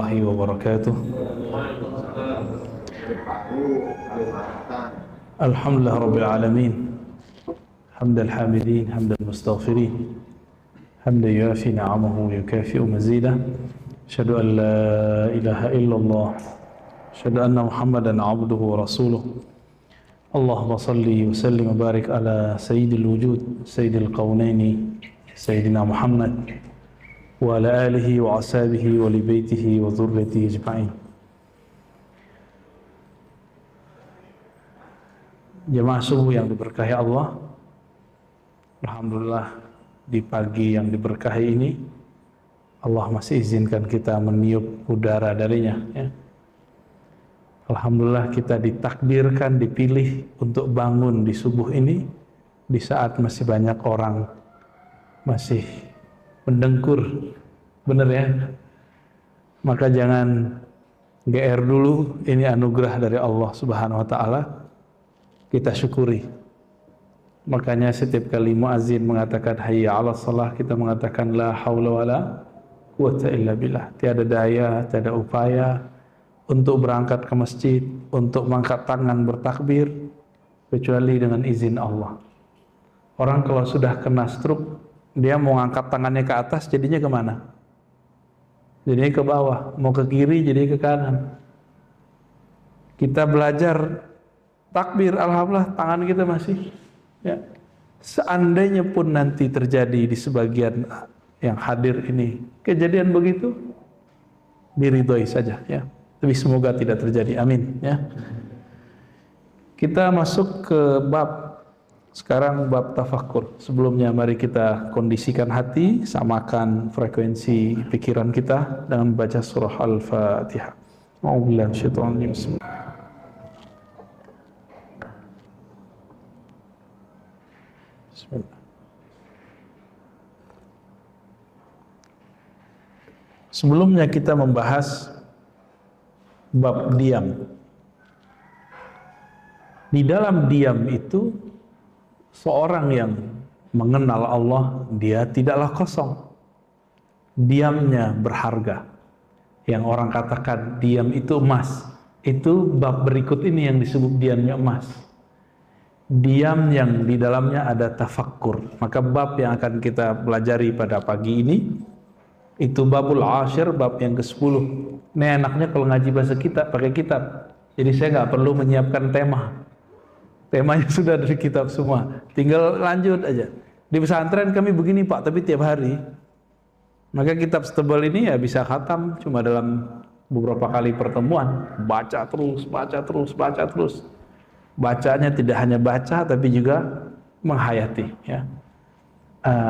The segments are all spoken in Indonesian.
warahmatullahi wabarakatuh. Alhamdulillah rabbil alamin. Hamdal hamidin, hamdal mustaghfirin. Hamdan yuafi ni'amahu wa yukafi'u mazidah. Asyhadu an la ilaha illallah. Asyhadu anna Muhammadan abduhu wa rasuluh. Allahumma salli wa sallim wa barik ala sayyidil wujud, sayyidil qawnaini, sayyidina Muhammad wa ala alihi wa ashabihi wa li baitihi wa dhurriyyatihi ajma'in. Jemaah subuh yang diberkahi Allah, alhamdulillah di pagi yang diberkahi ini Allah masih izinkan kita meniup udara darinya, ya. Alhamdulillah kita ditakdirkan, dipilih untuk bangun di subuh ini di saat masih banyak orang masih mendengkur, bener ya. Maka jangan GR dulu, ini anugerah dari Allah Subhanahu wa taala, kita syukuri. Makanya setiap kali muazin mengatakan hayya 'alas shalah, kita mengatakan la haula wala quwata illa billah. Tiada daya, tiada upaya untuk berangkat ke masjid, untuk mengangkat tangan bertakbir kecuali dengan izin Allah. Orang kalau sudah kena stroke, dia mau ngangkat tangannya ke atas, jadinya kemana? Jadinya ke bawah. Mau ke kiri, jadi ke kanan. Kita belajar takbir, alhamdulillah tangan kita masih, ya. Seandainya pun nanti terjadi di sebagian yang hadir ini kejadian begitu, diridhoi saja, ya. Tapi semoga tidak terjadi, amin, ya. Kita masuk ke bab sekarang, bab tafakkur. Sebelumnya mari kita kondisikan hati, samakan frekuensi pikiran kita dengan membaca surah Al-Fatihah. A'udzubillahi minasyaitonir rajim. Bismillah. Sebelumnya kita membahas bab diam. Di dalam diam itu, seorang yang mengenal Allah, dia tidaklah kosong. Diamnya berharga. Yang orang katakan diam itu emas. Itu bab berikut ini yang disebut diamnya emas. Diam yang di dalamnya ada tafakkur. Maka bab yang akan kita pelajari pada pagi ini itu babul ashir, bab yang ke-10. Ini enaknya kalau ngaji bahasa kita pakai kitab. Jadi saya nggak perlu menyiapkan tema. Temanya sudah dari kitab semua. Tinggal lanjut aja. Di pesantren kami begini Pak, tapi tiap hari. Maka kitab setebal ini ya bisa khatam cuma dalam beberapa kali pertemuan. Baca terus, baca terus, baca terus. Bacanya tidak hanya baca tapi juga menghayati, ya.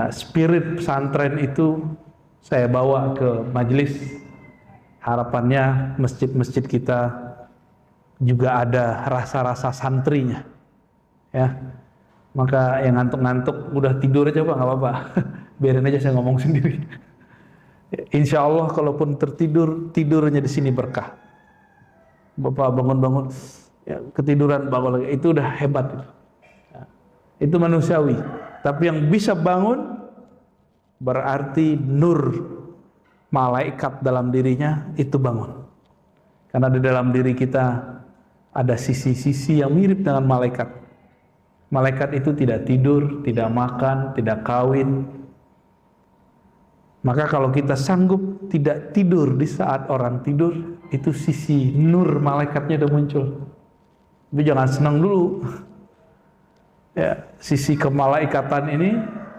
Spirit pesantren itu saya bawa ke majelis. Harapannya masjid-masjid kita juga ada rasa-rasa santrinya, ya. Maka yang ngantuk-ngantuk udah tidur aja Pak, nggak apa-apa. Biarin aja saya ngomong sendiri. Insya Allah kalaupun tertidur, tidurnya di sini berkah. Bapak bangun-bangun, ya, ketiduran bangun lagi, itu udah hebat. Ya, itu manusiawi. Tapi yang bisa bangun berarti nur malaikat dalam dirinya itu bangun. Karena di dalam diri kita ada sisi-sisi yang mirip dengan malaikat. Malaikat itu tidak tidur, tidak makan, tidak kawin. Maka kalau kita sanggup tidak tidur di saat orang tidur, itu sisi nur malaikatnya udah muncul. Tapi jangan senang dulu. Ya, sisi kemalaikatan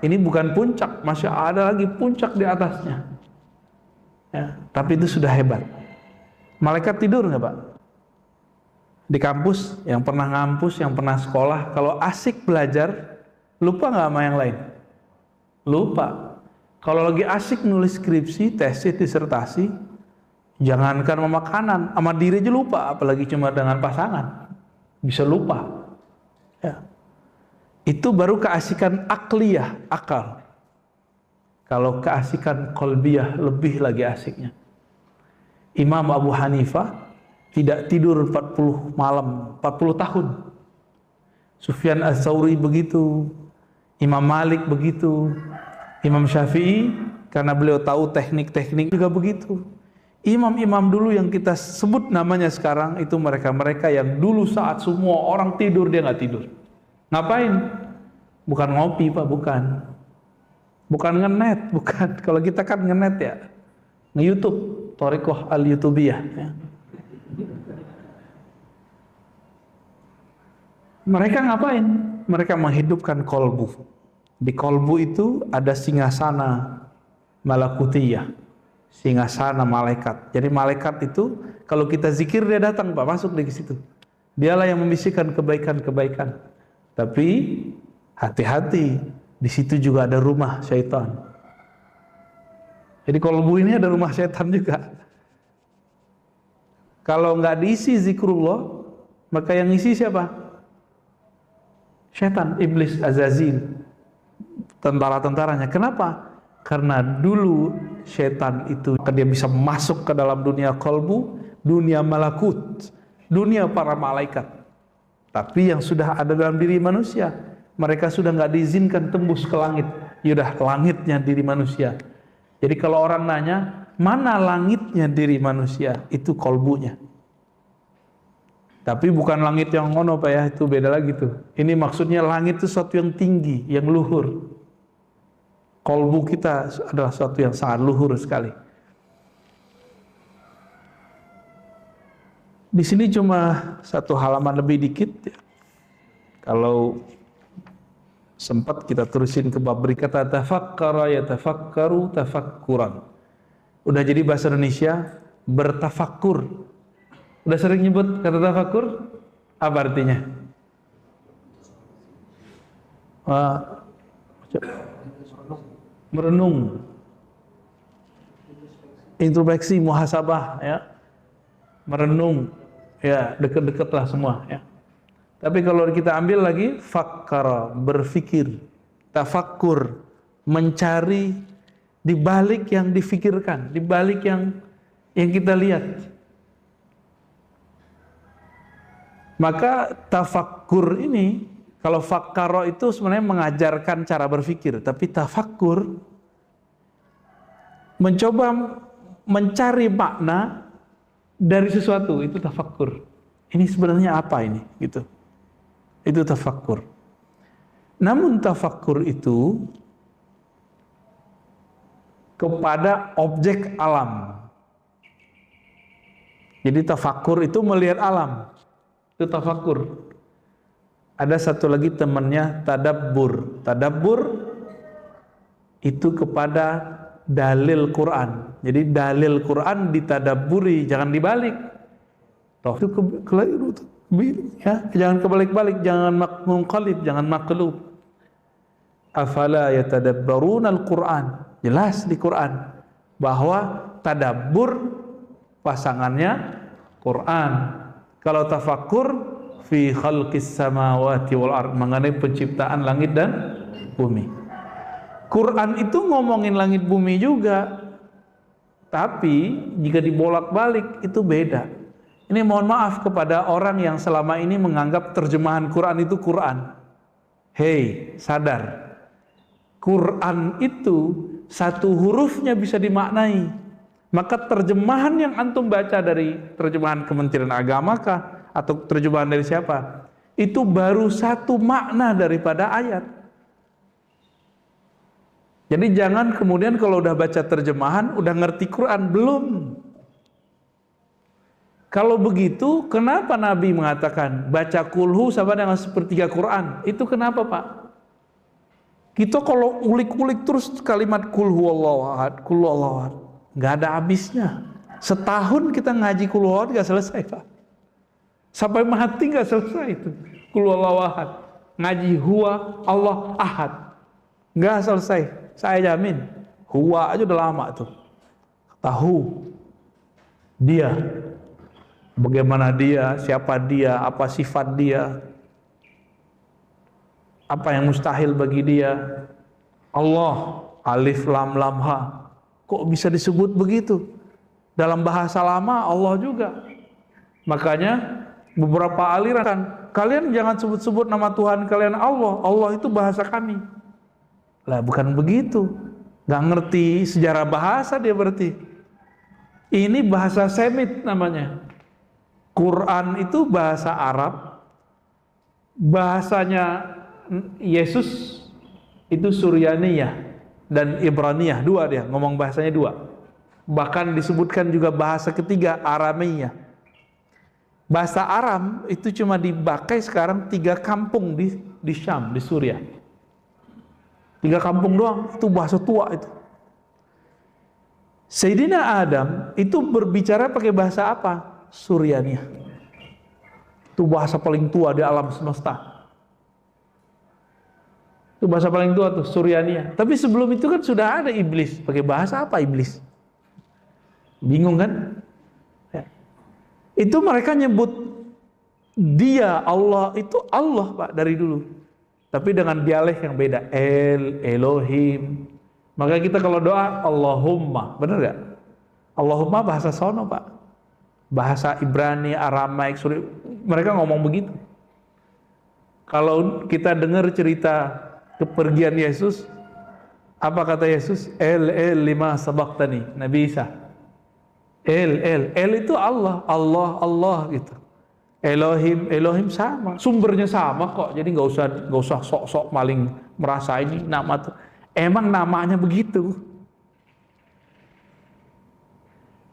ini bukan puncak, masih ada lagi puncak di atasnya. Ya, tapi itu sudah hebat. Malaikat tidur nggak Pak? Di kampus, yang pernah ngampus, yang pernah sekolah, kalau asik belajar, lupa nggak sama yang lain? Lupa. Kalau lagi asik nulis skripsi, tesis, disertasi, jangankan sama makanan, sama diri aja lupa, apalagi cuma dengan pasangan. Bisa lupa. Ya. Itu baru keasikan akliyah, akal. Kalau keasikan qalbiyah lebih lagi asiknya. Imam Abu Hanifah tidak tidur 40 malam, 40 tahun. Sufyan Ats-Tsauri begitu, Imam Malik begitu, Imam Syafi'i karena beliau tahu teknik-teknik juga begitu. Imam-imam dulu yang kita sebut namanya sekarang itu mereka-mereka yang dulu saat semua orang tidur dia nggak tidur. Ngapain? Bukan ngopi Pak, bukan. Bukan ngenet, bukan. Kalau kita kan ngenet ya, nge-YouTube, Thariqah al-Youtubiyah. Ya. Mereka ngapain? Mereka menghidupkan kolbu. Di kolbu itu ada singgasana malakutiyah, singgasana malaikat. Jadi malaikat itu kalau kita zikir dia datang Pak, masuk di situ. Dialah yang membisikkan kebaikan-kebaikan. Tapi hati-hati, di situ juga ada rumah syaitan. Jadi kolbu ini ada rumah syaitan juga. Kalau nggak diisi zikrullah, maka yang isi siapa? Syaitan, iblis, Azazil, tentara-tentaranya. Kenapa? Karena dulu syaitan itu dia bisa masuk ke dalam dunia kolbu, dunia malakut, dunia para malaikat. Tapi yang sudah ada dalam diri manusia, mereka sudah nggak diizinkan tembus ke langit. Yaudah, langitnya diri manusia. Jadi kalau orang nanya, mana langitnya diri manusia? Itu kolbunya. Tapi bukan langit yang ngono Pak ya, itu beda lagi tuh. Ini maksudnya langit itu sesuatu yang tinggi, yang luhur. Kolbu kita adalah sesuatu yang sangat luhur sekali. Di sini cuma satu halaman lebih dikit ya. Kalau sempat kita terusin ke bab berikata tafakkara yatafakkaru tafakkuran. Udah jadi bahasa Indonesia bertafakkur. Udah sering nyebut kata tafakkur? Apa artinya? Merenung, introspeksi, muhasabah, ya, merenung, ya, deket-deketlah semua, ya. Tapi kalau kita ambil lagi, fakkara, berfikir, tafakkur, mencari di balik yang difikirkan, di balik yang kita lihat. Maka tafakkur ini, kalau fakkara itu sebenarnya mengajarkan cara berpikir, tapi tafakkur mencoba mencari makna dari sesuatu, itu tafakkur. Ini sebenarnya apa ini? Gitu. Itu tafakkur. Namun tafakkur itu kepada objek alam. Jadi tafakkur itu melihat alam. Itu tafakkur. Ada satu lagi temannya tadabbur. Tadabbur itu kepada dalil Quran. Jadi dalil Quran ditadabburi, jangan dibalik. Toh itu keliru, ya, jangan kebalik-balik, jangan munqalib, jangan maqlub. Afala yatadabbaruna al-Quran. Jelas di Quran bahwa tadabbur pasangannya Quran. Kalau tafakkur fi khalqis samawati wal ard, mengenai penciptaan langit dan bumi. Quran itu ngomongin langit bumi juga, tapi jika dibolak-balik itu beda. Ini mohon maaf kepada orang yang selama ini menganggap terjemahan Quran itu Quran. Hei, sadar. Quran itu satu hurufnya bisa dimaknai. Maka terjemahan yang antum baca dari terjemahan Kementerian Agama kah atau terjemahan dari siapa? Itu baru satu makna daripada ayat. Jadi jangan kemudian kalau udah baca terjemahan udah ngerti Quran, belum. Kalau begitu, kenapa Nabi mengatakan baca kulhu sama dengan sepertiga Quran? Itu kenapa Pak? Kita kalau ulik-ulik terus kalimat kulhu Allahu ahad, kulhu Allahu ahad, nggak ada habisnya. Setahun kita ngaji kulhu Allahu ahad nggak selesai Pak. Sampai mati nggak selesai itu kulhu Allahu ahad. Ngaji huwa Allah ahad nggak selesai. Saya jamin huwa aja udah lama tuh. Tahu dia, bagaimana dia, siapa dia, apa sifat dia, apa yang mustahil bagi dia. Allah, alif lam lam ha. Kok bisa disebut begitu? Dalam bahasa lama Allah juga. Makanya beberapa aliran, kalian jangan sebut-sebut nama Tuhan kalian Allah. Allah itu bahasa kami. Lah bukan begitu. Gak ngerti sejarah bahasa dia berarti. Ini bahasa Semit namanya. Quran itu bahasa Arab, bahasanya Yesus itu Suryaniyah dan Ibraniyah, dua dia, ngomong bahasanya dua. Bahkan disebutkan juga bahasa ketiga Aramiyah. Bahasa Aram itu cuma dipakai sekarang 3 kampung di Syam, di Suriah. 3 kampung doang, itu bahasa tua itu. Sayyidina Adam itu berbicara pakai bahasa apa? Suryaniyah. Itu bahasa paling tua di alam semesta. Itu bahasa paling tua tuh, Suryaniyah. Tapi sebelum itu kan sudah ada iblis. Pakai bahasa apa iblis? Bingung kan? Ya. Itu mereka nyebut dia Allah, itu Allah Pak dari dulu. Tapi dengan dialek yang beda. Elohim. Maka kita kalau doa Allahumma, benar gak? Allahumma bahasa sono Pak. Bahasa Ibrani, Aramaik, Suri, mereka ngomong begitu. Kalau kita dengar cerita kepergian Yesus, apa kata Yesus? El lima sabaktani, Nabi Isa. El itu Allah, Allah gitu. Elohim sama, sumbernya sama kok. Jadi nggak usah sok-sok maling merasa ini nama tuh. Emang namanya begitu.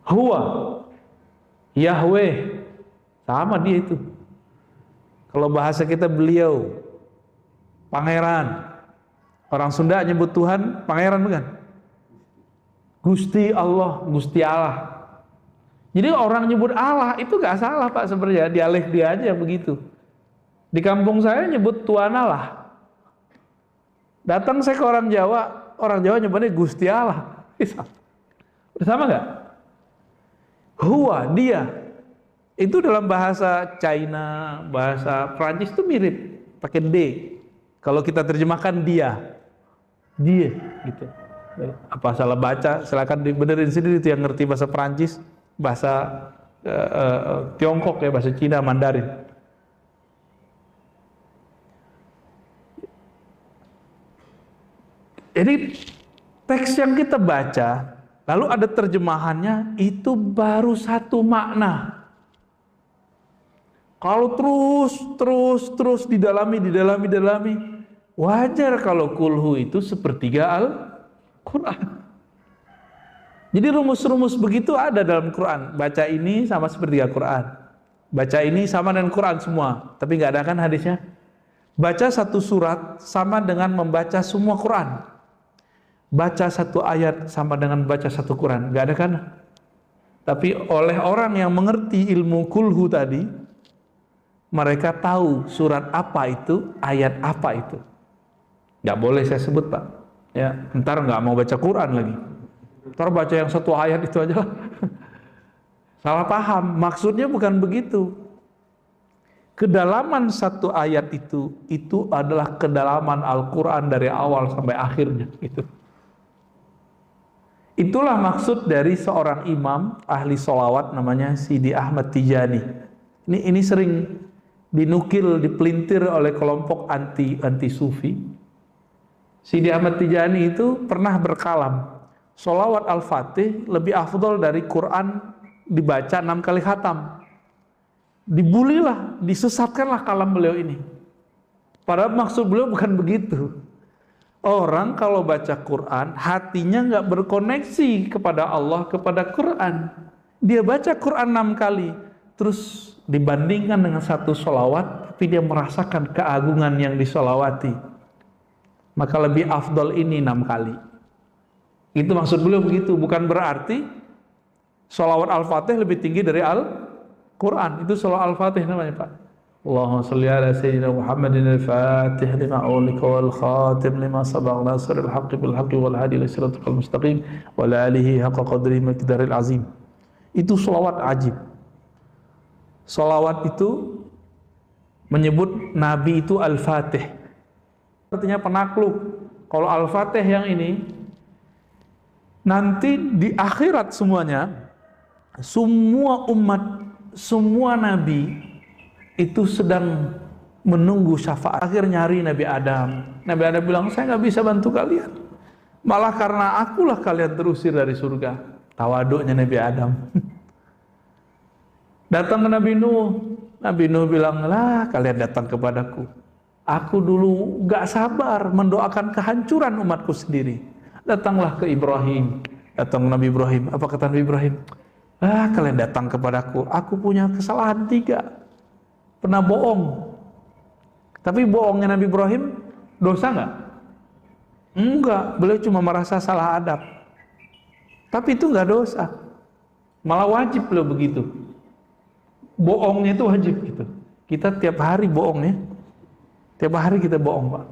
Huwa, Yahweh, sama dia itu. Kalau bahasa kita beliau, pangeran. Orang Sunda nyebut Tuhan pangeran bukan? Gusti Allah, Gusti Allah. Jadi orang nyebut Allah itu gak salah Pak sebenarnya, dialek dia aja begitu. Di kampung saya nyebut Tuan Allah. Datang saya ke orang Jawa nyebutnya Gusti Allah. Sama gak? Huwa, dia. Itu dalam bahasa China, bahasa Prancis itu mirip, pakai D. Kalau kita terjemahkan dia gitu. Apa salah baca? Silakan dibenerin sendiri itu yang ngerti bahasa Prancis, bahasa Tiongkok ya, bahasa Cina, Mandarin. Jadi teks yang kita baca, lalu ada terjemahannya, itu baru satu makna. Kalau terus didalami, wajar kalau kulhu itu sepertiga Al-Quran. Jadi rumus-rumus begitu ada dalam Quran. Baca ini sama sepertiga Quran. Baca ini sama dengan Quran semua. Tapi nggak ada kan hadisnya? Baca satu surat sama dengan membaca semua Quran. Baca satu ayat sama dengan baca satu Quran. Nggak ada kan? Tapi oleh orang yang mengerti ilmu kulhu tadi, mereka tahu surat apa itu, ayat apa itu. Nggak boleh saya sebut Pak. Ya, ntar nggak mau baca Quran lagi. Ntar baca yang satu ayat itu aja. Salah paham, maksudnya bukan begitu. Kedalaman satu ayat itu adalah kedalaman Al-Quran dari awal sampai akhirnya. Gitu. Itulah maksud dari seorang imam ahli sholawat namanya Sidi Ahmad Tijani. Ini sering dinukil, dipelintir oleh kelompok anti sufi. Sidi Ahmad Tijani itu pernah berkalam, sholawat Al-Fatih lebih afdol dari Quran dibaca 6 kali khatam. Dibulilah, disesatkanlah kalam beliau ini. Padahal maksud beliau bukan begitu. Orang kalau baca Quran, hatinya nggak berkoneksi kepada Allah, kepada Quran. Dia baca Quran 6 kali, terus dibandingkan dengan satu sholawat, tapi dia merasakan keagungan yang disolawati. Maka lebih afdol ini 6 kali. Itu maksud beliau begitu. Bukan berarti sholawat Al-Fatih lebih tinggi dari Al-Quran. Itu sholawat Al-Fatih namanya Pak. Allahumma salli ala sayyidina Muhammadin al-Fatih lima ulika wal khatim lima sabaq nasril haqqi bil haqqi wal hadi ila siratal mustaqim wa la alihi haqqa qadrihi miqdaril azim. Itu sholawat ajib. Sholawat itu menyebut Nabi itu Al-Fatih, artinya penakluk. Kalau Al-Fatih yang ini nanti di akhirat semuanya, semua umat, semua Nabi itu sedang menunggu syafaat. Akhir nyari Nabi Adam. Nabi Adam bilang, saya nggak bisa bantu kalian. Malah karena akulah kalian terusir dari surga. Tawaduknya Nabi Adam. Datang ke Nabi Nuh. Nabi Nuh bilang, lah kalian datang kepadaku. Aku dulu gak sabar mendoakan kehancuran umatku sendiri. Datanglah ke Ibrahim. Datang Nabi Ibrahim. Apa kata Nabi Ibrahim? Ah, kalian datang kepadaku. Aku punya kesalahan 3. Pernah bohong. Tapi bohongnya Nabi Ibrahim dosa gak? Enggak. Beliau cuma merasa salah adab. Tapi itu gak dosa. Malah wajib beliau begitu. Bohongnya itu wajib gitu. Kita tiap hari bohong ya. Tiap hari kita bohong, Pak.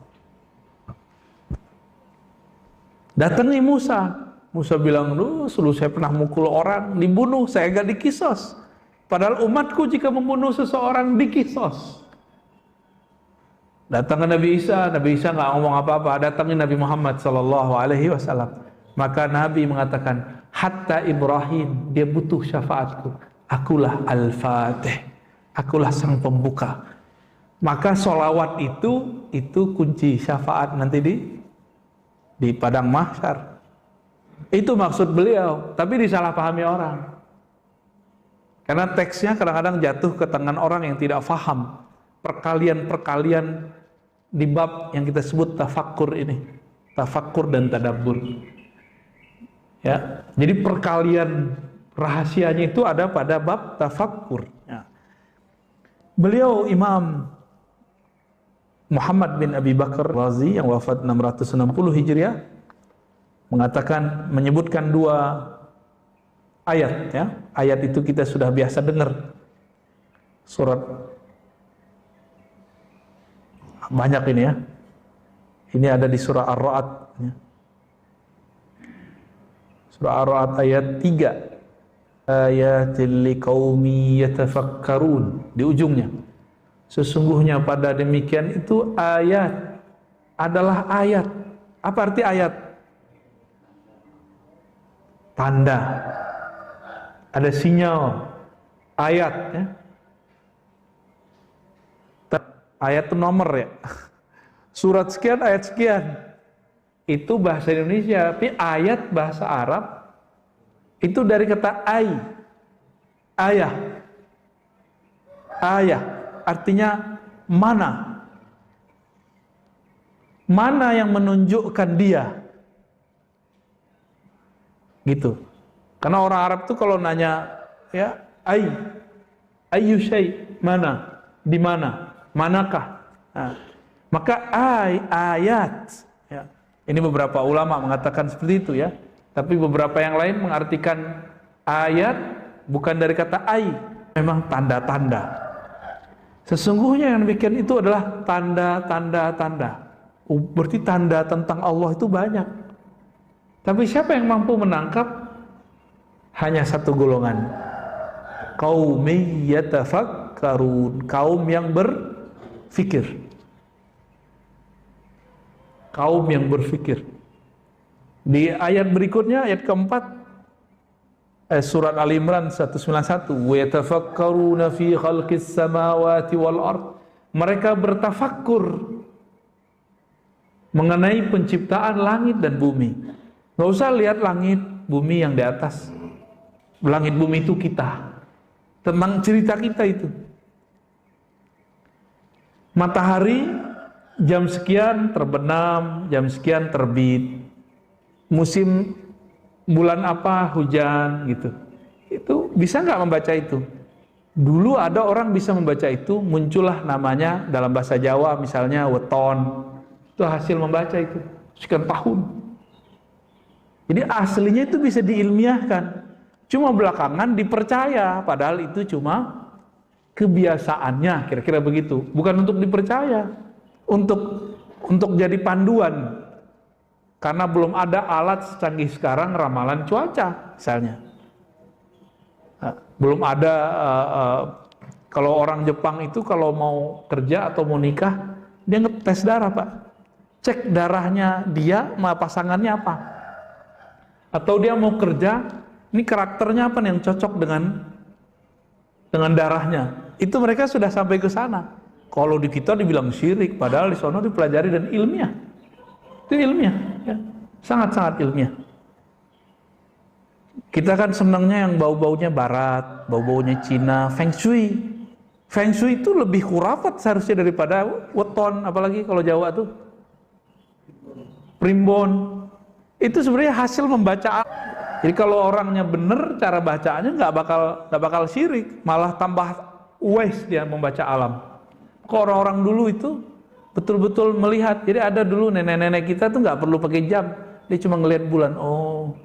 Datangi Musa. Musa bilang, dulu saya pernah mukul orang, dibunuh, saya gak dikisos. Padahal umatku jika membunuh seseorang dikisos. Datang ke Nabi Isa gak ngomong apa-apa. Datangin Nabi Muhammad SAW. Maka Nabi mengatakan, hatta Ibrahim, dia butuh syafaatku. Akulah Al-Fatih, akulah sang pembuka. Maka sholawat itu kunci syafaat nanti di padang mahsyar. Itu maksud beliau, tapi disalahpahami orang. Karena teksnya kadang-kadang jatuh ke tangan orang yang tidak faham perkalian-perkalian di bab yang kita sebut tafakkur ini, tafakkur dan tadabbur. Ya, jadi perkalian rahasianya itu ada pada bab tafakkur. Ya. Beliau Imam Muhammad bin Abi Bakar Razi yang wafat 660 Hijriah mengatakan, menyebutkan 2 ayat ya. Ayat itu kita sudah biasa dengar. Surat banyak ini ya. Ini ada di surah Ar-Ra'd ya. Surah Ar-Ra'd ayat 3. Ayatil liqaumi yatafakkarun, di ujungnya. Sesungguhnya pada demikian itu ayat adalah ayat. Apa arti ayat? Tanda. Ada sinyal. Ayat ya. Ayat itu nomor ya. Surat sekian, ayat sekian. Itu bahasa Indonesia, tapi ayat bahasa Arab itu dari kata ayah. Ayah artinya mana yang menunjukkan dia, gitu. Karena orang Arab tuh kalau nanya ya ayu syai, mana, di mana, manakah, nah, maka ayat ya. Ini beberapa ulama mengatakan seperti itu ya. Tapi beberapa yang lain mengartikan ayat bukan dari kata memang tanda-tanda. Sesungguhnya yang demikian itu adalah tanda-tanda. Berarti tanda tentang Allah itu banyak. Tapi siapa yang mampu menangkap? Hanya satu golongan. Qaumi yatafakkarun, kaum yang berfikir. Kaum yang berfikir. Di ayat berikutnya, ayat keempat, surat Al-Imran 191, wa yatafakkaruna fi khalqis samawati wal ard. Mereka bertafakkur mengenai penciptaan langit dan bumi. Nggak usah lihat langit bumi yang di atas. Langit bumi itu kita. Tentang cerita kita itu. Matahari jam sekian terbenam, jam sekian terbit. Musim bulan apa hujan gitu. Itu bisa nggak membaca itu? Dulu ada orang bisa membaca itu, muncullah namanya dalam bahasa Jawa misalnya weton. Itu hasil membaca itu sekian tahun. Jadi aslinya itu bisa diilmiahkan. Cuma belakangan dipercaya, padahal itu cuma kebiasaannya, kira-kira begitu. Bukan untuk dipercaya, untuk jadi panduan. Karena belum ada alat secanggih sekarang ramalan cuaca, misalnya. Belum ada, kalau orang Jepang itu kalau mau kerja atau mau nikah, dia ngetes darah, Pak. Cek darahnya dia sama pasangannya apa. Atau dia mau kerja, ini karakternya apa nih yang cocok dengan darahnya. Itu mereka sudah sampai ke sana. Kalau di kita dibilang syirik, padahal di sana dipelajari dan ilmiah. Itu ilmiah, ya. Sangat-sangat ilmiah. Kita kan senangnya yang bau-baunya barat, bau-baunya Cina, Feng Shui. Feng Shui itu lebih khurafat seharusnya daripada weton, apalagi kalau Jawa tuh. Primbon. Itu sebenarnya hasil membaca. Jadi kalau orangnya bener cara bacaannya nggak bakal syirik, malah tambah wise dia membaca alam. Kok orang-orang dulu itu betul-betul melihat. Jadi ada dulu nenek-nenek kita tuh nggak perlu pakai jam, dia cuma ngelihat bulan. Oh,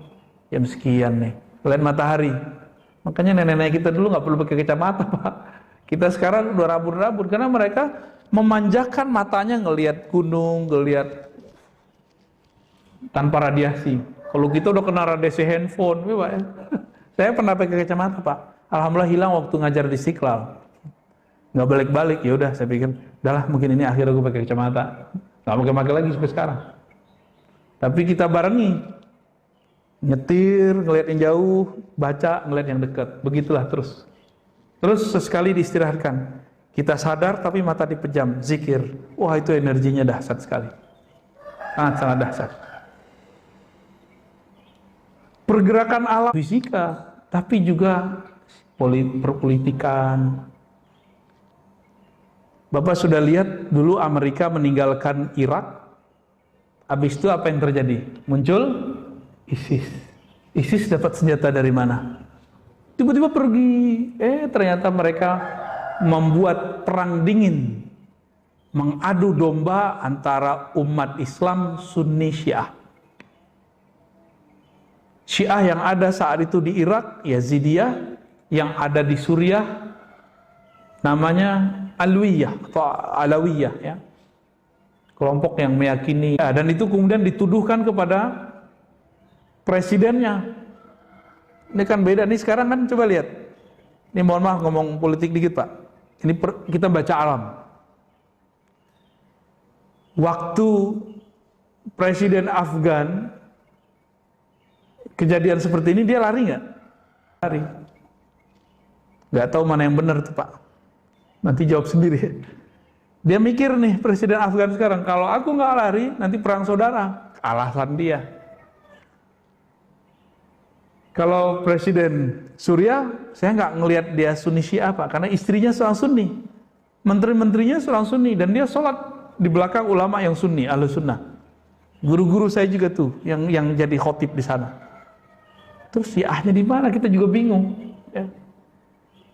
jam sekian nih, ngelihat matahari. Makanya nenek-nenek kita dulu nggak perlu pakai kacamata, Pak. Kita sekarang udah rabun-rabun karena mereka memanjakan matanya ngelihat gunung, ngelihat tanpa radiasi. Kalau kita udah kena radiasi handphone, Pak. Saya pernah pakai kacamata, Pak. Alhamdulillah hilang waktu ngajar di Istiqlal. Nggak balik-balik, ya udah saya pikir, udahlah mungkin ini akhir aku pakai kacamata. Nggak pakai lagi sampai sekarang. Tapi kita barengi. Nyetir, ngeliat yang jauh, baca, ngeliat yang dekat. Begitulah terus. Terus sesekali diistirahatkan. Kita sadar tapi mata dipejam, zikir. Wah, itu energinya dahsyat sekali. Sangat dahsyat. Pergerakan alam fisika, tapi juga perpolitikan. Bapak sudah lihat dulu Amerika meninggalkan Irak. Habis itu apa yang terjadi? Muncul ISIS. ISIS dapat senjata dari mana? Tiba-tiba pergi. Ternyata mereka membuat perang dingin, mengadu domba antara umat Islam Sunni Syiah. Syiah yang ada saat itu di Irak, Yazidiyah, yang ada di Suriah, namanya Alwiyah atau Alawiyah, ya. Kelompok yang meyakini, dan itu kemudian dituduhkan kepada presidennya. Ini kan beda nih sekarang kan, coba lihat. Ini mohon maaf ngomong politik dikit, Pak. Ini kita baca alam. Waktu presiden Afgan kejadian seperti ini, dia lari nggak? Lari. Nggak tahu mana yang benar tuh, Pak. Nanti jawab sendiri. Dia mikir nih, presiden Afgan sekarang, kalau aku nggak lari, nanti perang saudara. Alasan dia. Kalau presiden Suriah, saya nggak ngelihat dia Sunni Syiah, Pak, karena istrinya seorang Sunni, menteri-menterinya seorang Sunni, dan dia sholat di belakang ulama yang Sunni, Ahlus Sunnah. Guru-guru saya juga tuh, yang jadi khotib di sana. Terus Syiahnya di mana? Kita juga bingung. Ya.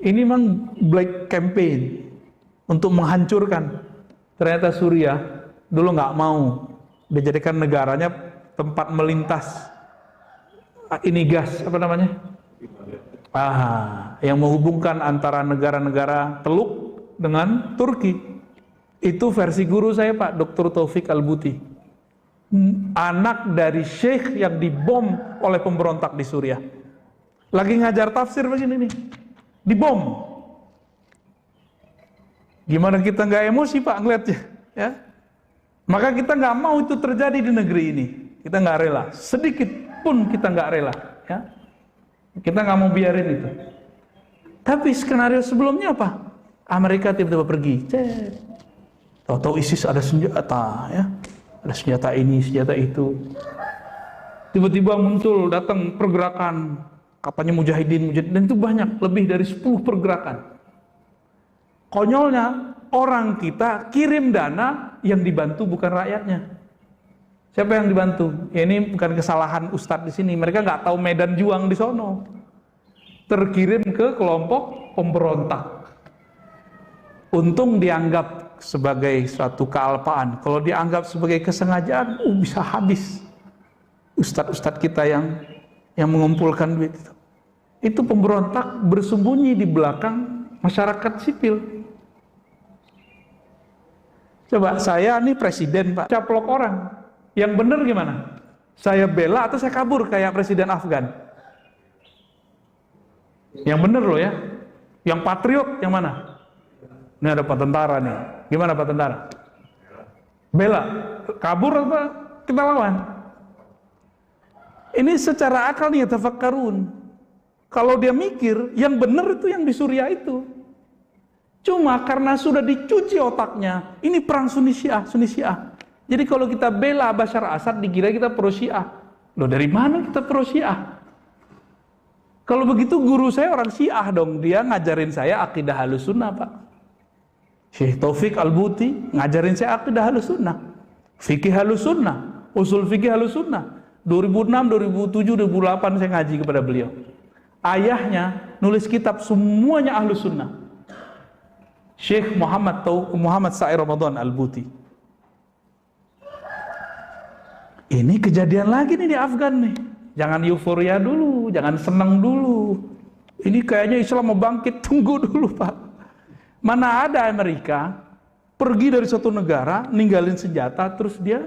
Ini memang black campaign untuk menghancurkan. Ternyata Suriah dulu nggak mau dijadikan negaranya tempat melintas ini gas, apa namanya? Yang menghubungkan antara negara-negara Teluk dengan Turki. Itu versi guru saya, Pak, Dr. Taufik Al-Buti. Anak dari syekh yang dibom oleh pemberontak di Suriah. Lagi ngajar tafsir begini nih, dibom. Gimana kita nggak emosi, Pak, ngeliatnya? Ya? Maka kita nggak mau itu terjadi di negeri ini. Kita nggak rela, sedikit pun kita nggak rela. Ya? Kita nggak mau biarin itu. Tapi skenario sebelumnya apa? Amerika tiba-tiba pergi. Tahu-tahu ISIS ada senjata, ya. Ada senjata ini, senjata itu. Tiba-tiba muncul, datang pergerakan, katanya mujahidin, dan itu banyak, lebih dari 10 pergerakan. Konyolnya, orang kita kirim dana yang dibantu bukan rakyatnya. Siapa yang dibantu? Ya, ini bukan kesalahan Ustadz di sini. Mereka nggak tahu medan juang di sono. Terkirim ke kelompok pemberontak. Untung dianggap sebagai suatu kealpaan. Kalau dianggap sebagai kesengajaan, bisa habis. Ustadz-ustadz kita yang mengumpulkan duit itu. Itu pemberontak bersembunyi di belakang masyarakat sipil. Coba saya nih presiden, Pak, caplok orang. Yang benar gimana? Saya bela atau saya kabur kayak presiden Afgan? Yang benar loh ya. Yang patriot yang mana? Ini ada Pak Tentara nih. Gimana Pak Tentara? Bela. Kabur apa kita lawan? Ini secara akal nih, tafakkarun. Kalau dia mikir, yang benar itu yang di Suriah itu. Cuma karena sudah dicuci otaknya, ini perang Sunni Syiah, Sunni Syiah. Jadi kalau kita bela Bashar Assad, dikira kita pro Syiah. Loh, dari mana kita pro Syiah? Kalau begitu guru saya orang Syiah dong, dia ngajarin saya akidah Ahlussunnah, Pak. Syekh Taufik Al-Buti ngajarin saya akidah Ahlussunnah, fikih Ahlussunnah, usul fikih Ahlussunnah. 2006, 2007, 2008 saya ngaji kepada beliau. Ayahnya nulis kitab semuanya Ahlussunnah. Syekh Muhammad Sa'i Ramadan Al-Buti. Ini kejadian lagi nih di Afgan nih. Jangan euforia dulu, jangan senang dulu. Ini kayaknya Islam mau bangkit, tunggu dulu Pak. Mana ada Amerika pergi dari suatu negara, ninggalin senjata, terus dia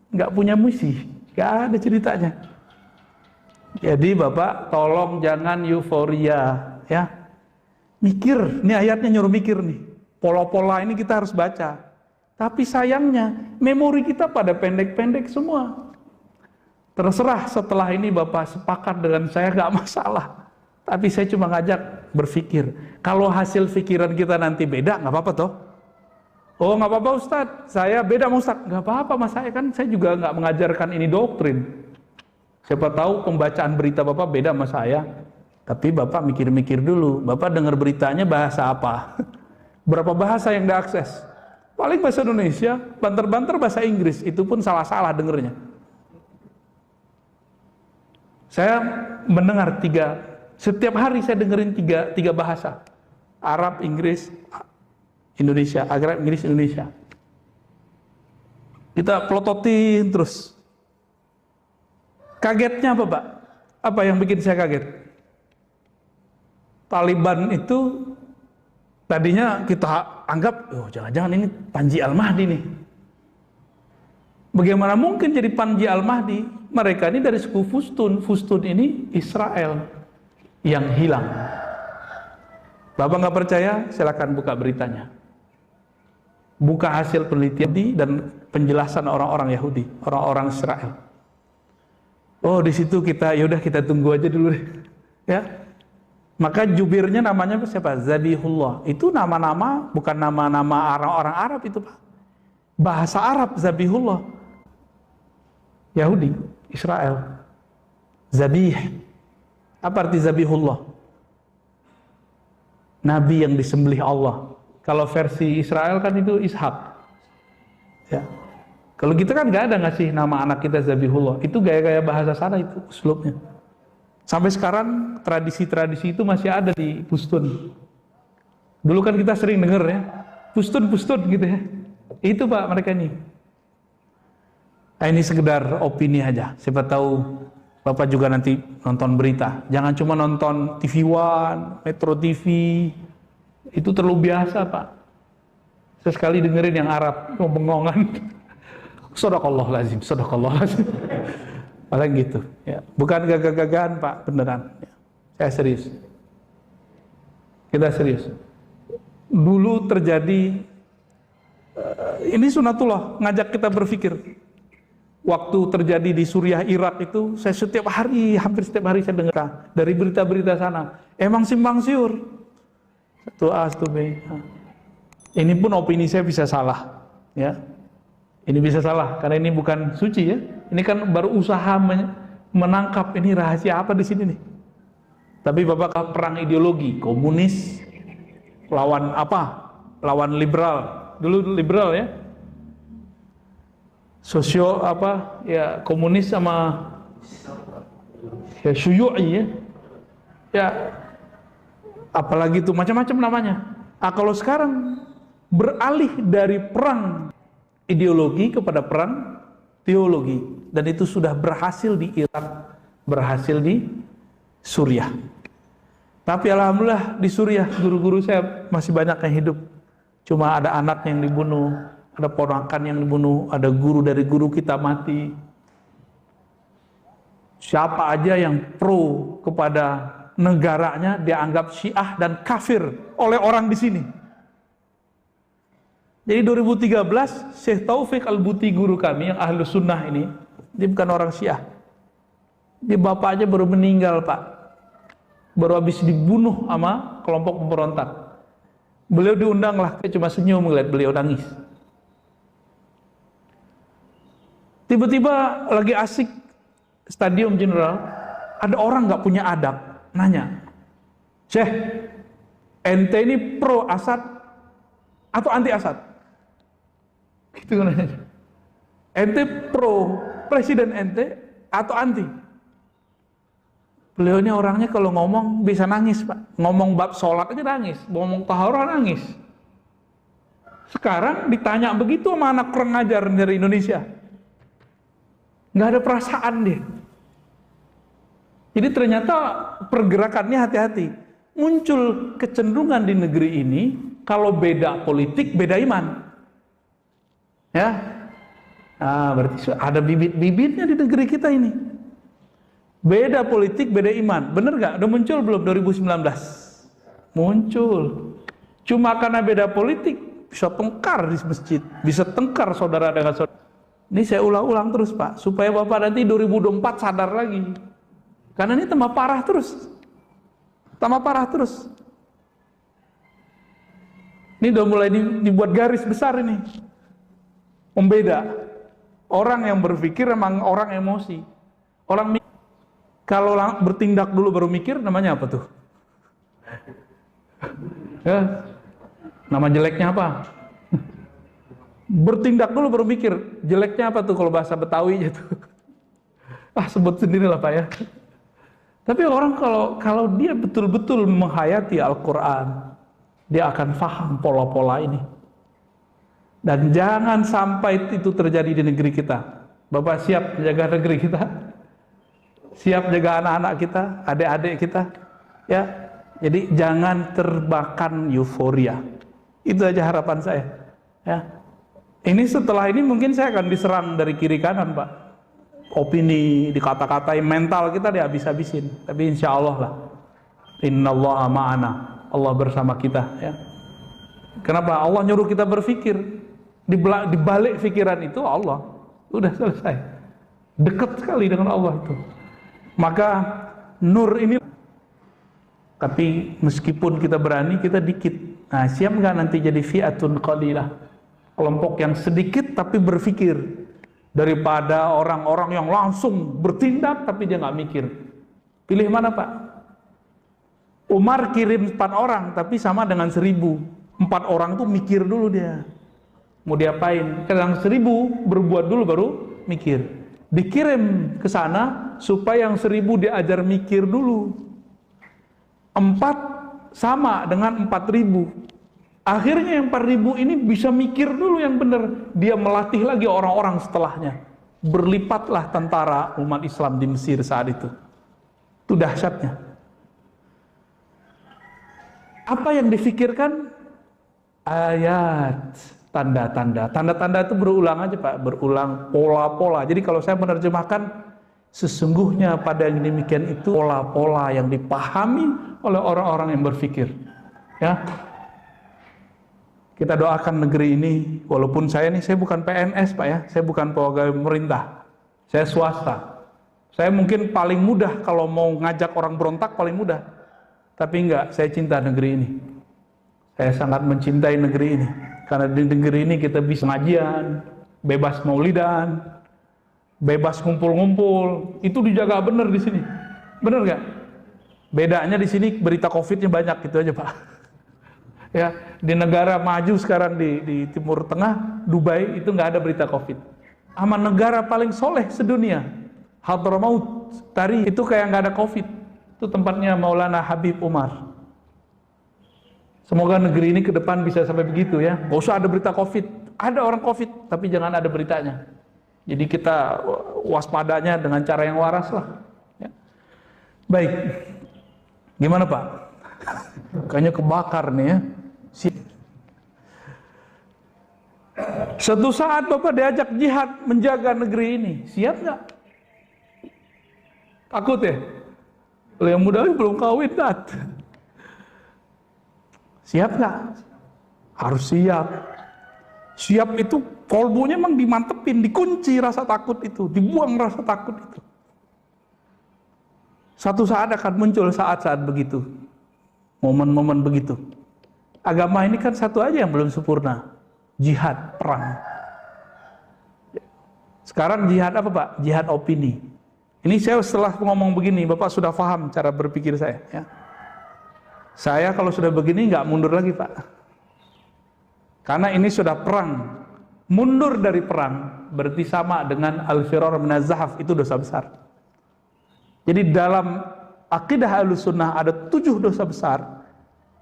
nggak punya misi. Nggak ada ceritanya. Jadi Bapak tolong jangan euforia ya. Mikir, ini ayatnya nyuruh mikir nih. Pola-pola ini kita harus baca. Tapi sayangnya memori kita pada pendek-pendek semua. Terserah setelah ini Bapak sepakat dengan saya gak masalah. Tapi saya cuma ngajak berpikir. Kalau hasil pikiran kita nanti beda gak apa-apa toh. Oh gak apa-apa Ustadz, saya beda sama Ustadz. Gak apa-apa mas saya juga gak mengajarkan ini doktrin. Siapa tahu pembacaan berita Bapak beda sama saya. Tapi Bapak mikir-mikir dulu. Bapak dengar beritanya bahasa apa? Berapa bahasa yang diakses? Paling bahasa Indonesia, banter-banter bahasa Inggris. Itu pun salah-salah dengernya. Saya mendengar setiap hari saya dengerin tiga bahasa. Arab, Inggris, Indonesia. Arab, Inggris, Indonesia. Kita pelototin terus. Kagetnya apa Pak? Apa yang bikin saya kaget? Taliban itu tadinya kita anggap, oh jangan-jangan ini Panji Al-Mahdi nih. Bagaimana mungkin jadi Panji Al-Mahdi? Mereka ini dari suku Fustun. Fustun ini Israel yang hilang. Bapak nggak percaya? Silakan buka beritanya. Buka hasil penelitian dan penjelasan orang-orang Yahudi, orang-orang Israel. Oh di situ yaudah kita tunggu aja dulu deh. Ya. Maka jubirnya namanya siapa? Zabihullah. Itu nama-nama, bukan nama-nama orang-orang Arab itu Pak. Bahasa Arab Zabihullah. Yahudi, Israel. Zabih. Apa arti Zabihullah? Nabi yang disembelih Allah. Kalau versi Israel kan itu Ishak. Ya. Kalau kita kan nggak ada ngasih nama anak kita Zabihullah. Itu gaya-gaya bahasa sana itu uslubnya. Sampai sekarang tradisi-tradisi itu masih ada di Pustun. Dulu kan kita sering dengar ya, Pustun gitu ya. Itu Pak mereka ini. Nah, ini sekedar opini aja. Siapa tahu Bapak juga nanti nonton berita. Jangan cuma nonton TV One, Metro TV. Itu terlalu biasa Pak. Sesekali dengerin yang Arab, ngomong-ngomongan. Shadaqallahul-azim. Paling gitu, ya. Bukan gagah-gagahan Pak, beneran. Ya. Saya serius. Kita serius. Dulu terjadi, ini sunatullah, ngajak kita berpikir. Waktu terjadi di Suriah, Irak itu, saya hampir setiap hari saya dengar dari berita-berita sana. Emang simpang siur. Satu A, satu B. Ini pun opini saya bisa salah, ya. Ini bisa salah karena ini bukan suci ya. Ini kan baru usaha menangkap ini rahasia apa di sini nih. Tapi Bapak perang ideologi, komunis lawan apa? Lawan liberal. Dulu liberal ya. Sosio apa? Ya komunis sama ya syuyu'i ya. Ya apalagi itu macam-macam namanya. Kalau sekarang beralih dari perang ideologi kepada perang teologi, dan itu sudah berhasil di Irak, berhasil di Suriah. Tapi alhamdulillah di Suriah guru-guru saya masih banyak yang hidup. Cuma ada anak yang dibunuh, ada ponakan yang dibunuh, ada guru dari guru kita mati. Siapa aja yang pro kepada negaranya dianggap Syiah dan kafir oleh orang di sini. Jadi 2013 Syekh Taufik Al-Buti guru kami yang Ahlus Sunnah ini, dia bukan orang Syiah. Dia bapaknya baru meninggal Pak, baru habis dibunuh sama kelompok pemberontak. Beliau diundang lah, saya cuma senyum melihat beliau nangis. Tiba-tiba lagi asik Stadium Jenderal, ada orang nggak punya adab, nanya, Syekh, ente ini pro Asad atau anti Asad? Gitu kan nanya. Ente pro presiden ente atau anti? Beliau ini orangnya kalau ngomong bisa nangis, Pak. Ngomong bab sholat aja nangis, ngomong taharah nangis. Sekarang ditanya begitu sama anak kurang ajar dari Indonesia, nggak ada perasaan dia. Jadi ternyata pergerakannya hati-hati. Muncul kecenderungan di negeri ini, kalau beda politik, beda iman. Ya, berarti ada bibit-bibitnya di negeri kita ini. Beda politik, beda iman. Bener gak? Udah muncul belum 2019? Muncul. Cuma karena beda politik, bisa tengkar di masjid. Bisa tengkar saudara dengan saudara. Ini saya ulang-ulang terus, Pak. Supaya Bapak nanti 2024 sadar lagi. Karena ini tambah parah terus. Tambah parah terus. Ini udah mulai dibuat garis besar ini. Membeda. Orang yang berpikir emang orang emosi. Orang kalau bertindak dulu baru mikir, namanya apa tuh? Ya, nama jeleknya apa? Bertindak dulu baru mikir, jeleknya apa tuh kalau bahasa Betawi gitu? Sebut sendirilah Pak ya. Tapi orang kalau dia betul-betul menghayati Al-Quran, dia akan paham pola-pola ini. Dan jangan sampai itu terjadi di negeri kita. Bapak siap jaga negeri kita? Siap jaga anak-anak kita, adik-adik kita? Ya. Jadi jangan terbakan euforia. Itu aja harapan saya. Ya. Ini setelah ini mungkin saya akan diserang dari kiri kanan, Pak. Opini, dikata-katain, mental kita dihabis-habisin. Tapi insya Allah lah. Innallaha ma'ana. Allah bersama kita. Ya. Kenapa? Allah nyuruh kita berpikir. Di balik pikiran itu Allah. Udah selesai. Dekat sekali dengan Allah itu. Maka nur ini. Tapi meskipun kita berani, kita dikit. Nah, siap nggak nanti jadi fi'atun qalilah? Kelompok yang sedikit tapi berpikir. Daripada orang-orang yang langsung bertindak tapi dia nggak mikir. Pilih mana Pak? Umar kirim 4 orang tapi sama dengan 1000. 4 orang tuh mikir dulu dia. Mau diapain? Kadang 1000 berbuat dulu baru mikir. Dikirim ke sana supaya yang 1000 diajar mikir dulu. 4 sama dengan 4000. Akhirnya yang 4000 ini bisa mikir dulu yang benar. Dia melatih lagi orang-orang setelahnya. Berlipatlah tentara umat Islam di Mesir saat itu. Itu dahsyatnya. Apa yang difikirkan? Ayat, tanda-tanda. Tanda-tanda itu berulang aja Pak. Berulang pola-pola. Jadi kalau saya menerjemahkan, sesungguhnya pada yang demikian itu pola-pola yang dipahami oleh orang-orang yang berpikir. Ya. Kita doakan negeri ini, walaupun saya bukan PNS Pak ya, saya bukan pegawai pemerintah, saya swasta. Saya mungkin paling mudah kalau mau ngajak orang berontak paling mudah, tapi enggak, saya cinta negeri ini. Saya sangat mencintai negeri ini, karena di negeri ini kita bisa ngajian, bebas maulidan, bebas ngumpul-ngumpul, itu dijaga bener di sini, bener nggak? Bedanya di sini berita COVID-nya banyak gitu aja Pak. Ya, di negara maju sekarang di Timur Tengah, Dubai itu nggak ada berita COVID. Sama negara paling soleh sedunia, Hadramaut, Tari itu kayak nggak ada COVID. Itu tempatnya Maulana Habib Umar. Semoga negeri ini ke depan bisa sampai begitu ya. Nggak usah ada berita COVID. Ada orang COVID, tapi jangan ada beritanya. Jadi kita waspadanya dengan cara yang waras lah. Ya. Baik, gimana Pak? Kayaknya kebakar nih ya. Suatu saat Bapak diajak jihad menjaga negeri ini, siap nggak? Takut ya? Kalau yang muda belum kawin dat. Siap nggak? Harus siap. Siap itu kolbunya emang dimantepin, dikunci rasa takut itu, dibuang rasa takut itu. Satu saat akan muncul saat-saat begitu, momen-momen begitu. Agama ini kan satu aja yang belum sempurna, jihad, perang. Sekarang jihad apa Pak? Jihad opini. Ini saya setelah ngomong begini, Bapak sudah paham cara berpikir saya. Ya. Saya kalau sudah begini nggak mundur lagi, Pak. Karena ini sudah perang. Mundur dari perang berarti sama dengan al-firar minaz zahaf, itu dosa besar. Jadi dalam akidah Ahlussunnah ada 7 dosa besar.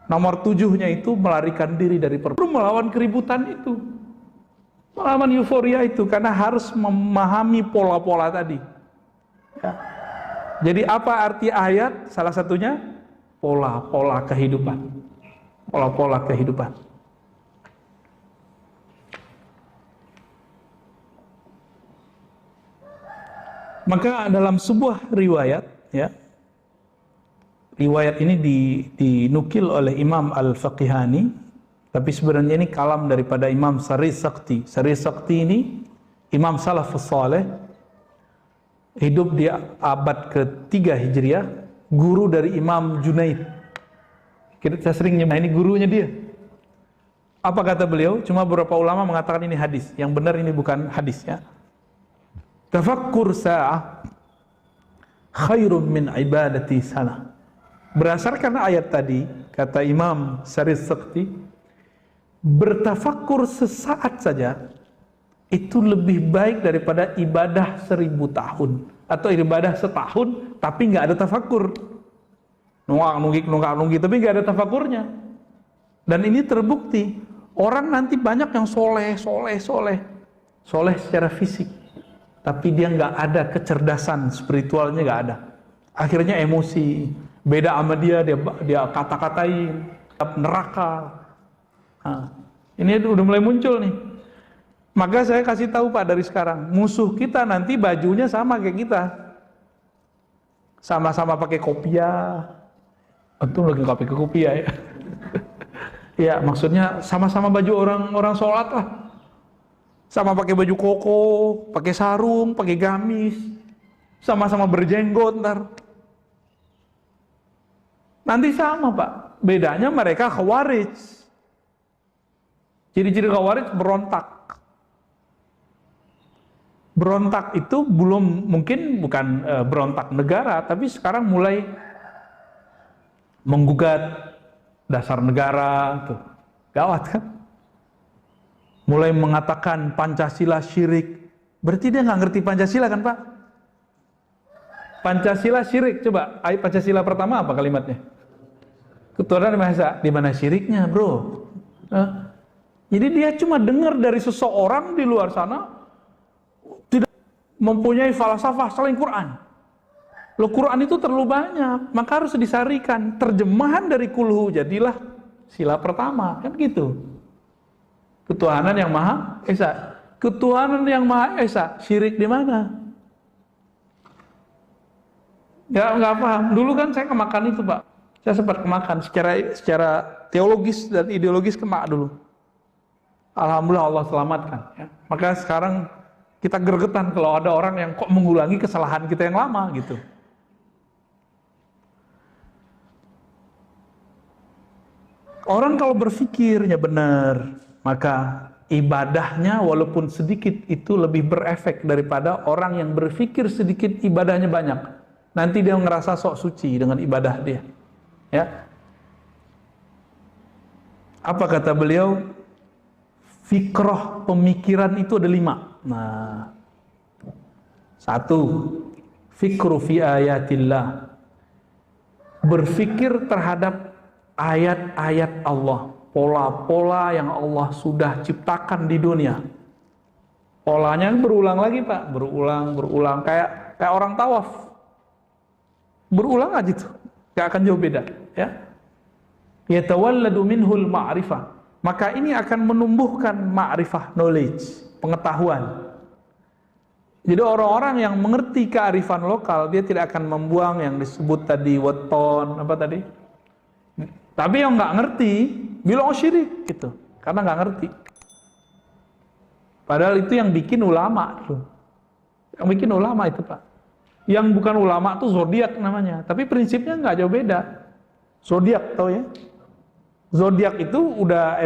Nomor 7-nya itu melarikan diri dari perang, melawan keributan itu, melawan euforia itu, karena harus memahami pola-pola tadi. Ya. Jadi apa arti ayat? Salah satunya pola-pola kehidupan. Pola-pola kehidupan. Maka dalam sebuah riwayat, ya, riwayat ini dinukil oleh Imam Al-Faqihani, tapi sebenarnya ini kalam daripada Imam Sari Sakti. Sari Sakti ini Imam Salafus Saleh, hidup di abad ke-3 Hijriah, guru dari Imam Junaid. Kita sering nyebut ini gurunya dia. Apa kata beliau? Cuma beberapa ulama mengatakan ini hadis. Yang benar ini bukan hadis, ya. Tafakkur sa'ah khairun min ibadati sana. Berdasarkan ayat tadi, kata Imam Sari Sakti, bertafakkur sesaat saja itu lebih baik daripada ibadah 1000 tahun, atau ibadah setahun tapi nggak ada tafakkur, nunggak tapi nggak ada tafakkurnya. Dan ini terbukti, orang nanti banyak yang soleh secara fisik, tapi dia nggak ada kecerdasan spiritualnya, nggak ada. Akhirnya emosi, beda sama dia kata-katain neraka. Nah, ini udah mulai muncul nih. Maka saya kasih tahu Pak dari sekarang, musuh kita nanti bajunya sama kayak kita, sama-sama pakai kopiah. Untung lagi nggak pakai kopiah ya. Ya maksudnya sama-sama baju orang sholat lah. Sama pakai baju koko, pakai sarung, pakai gamis, sama-sama berjenggot ntar. Nanti sama Pak, bedanya mereka khawarij. Ciri-ciri khawarij berontak. Berontak itu bukan berontak negara, tapi sekarang mulai menggugat dasar negara, tuh gawat kan? Mulai mengatakan Pancasila syirik. Berarti dia nggak ngerti Pancasila kan Pak? Pancasila syirik, coba ayat Pancasila pertama apa kalimatnya? Ketuhanan Maha Esa. Di mana syiriknya, bro? Jadi dia cuma dengar dari seseorang di luar sana, tidak mempunyai falsafah selain Quran. Loh, Quran itu terlalu banyak, maka harus disarikan terjemahan dari kulhu, jadilah sila pertama, kan gitu. Ketuhanan yang Maha Esa. Ketuhanan yang Maha Esa, syirik di mana? Ya nggak paham. Dulu kan saya kemakan itu Pak. Saya sempat kemakan secara teologis dan ideologis, kemak dulu. Alhamdulillah Allah selamatkan. Ya. Maka sekarang kita gregetan kalau ada orang yang kok mengulangi kesalahan kita yang lama gitu. Orang kalau berpikirnya benar, maka ibadahnya walaupun sedikit itu lebih berefek daripada orang yang berpikir sedikit ibadahnya banyak. Nanti dia ngerasa sok suci dengan ibadah dia. Ya. Apa kata beliau? Fikrah pemikiran itu ada 5. Nah, 1, fikru fi ayatillah. Berfikir terhadap ayat-ayat Allah, pola-pola yang Allah sudah ciptakan di dunia. Polanya berulang lagi Pak, berulang, kayak orang tawaf. Berulang aja tuh, gak akan jauh beda, ya. Yatawalladu minhul ma'rifah. Maka ini akan menumbuhkan ma'rifah, knowledge, pengetahuan. Jadi orang-orang yang mengerti kearifan lokal, dia tidak akan membuang yang disebut tadi weton, apa tadi? Tapi yang nggak ngerti bilang syirik gitu, karena nggak ngerti. Padahal itu yang bikin ulama tuh, yang bikin ulama itu Pak. Yang bukan ulama tuh zodiak namanya, tapi prinsipnya nggak jauh beda. Zodiak tahu ya? Zodiak itu udah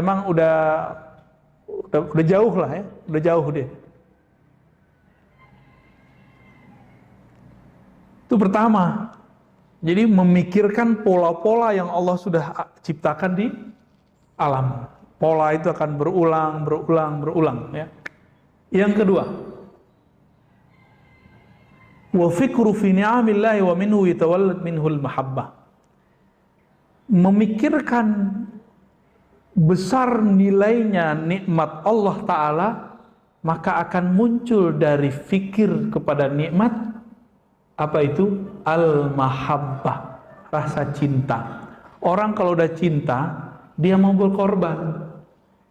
jauh lah ya, udah jauh deh. Itu pertama. Jadi memikirkan pola-pola yang Allah sudah ciptakan di alam. Pola itu akan berulang ya. Yang kedua, wa fikru fi ni'amillahi wa minhu yatawallad minhul mahabbah. Memikirkan besar nilainya nikmat Allah Ta'ala, maka akan muncul dari fikir kepada nikmat, apa itu? Al-mahabbah, rasa cinta. Orang kalau udah cinta, dia mau berkorban.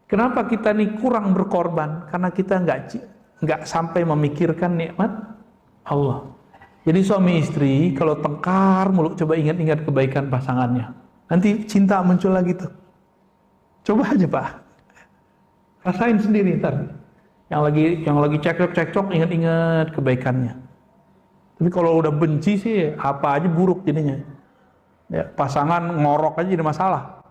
Kenapa kita nih kurang berkorban? Karena kita nggak sampai memikirkan nikmat Allah. Jadi suami istri kalau tengkar mulu, coba ingat-ingat kebaikan pasangannya. Nanti cinta muncul lagi tuh. Coba aja Pak, rasain sendiri ntar. Yang lagi cekcok ingat-ingat kebaikannya. Tapi kalau udah benci sih apa aja buruk jadinya. Ya, pasangan ngorok aja jadi masalah.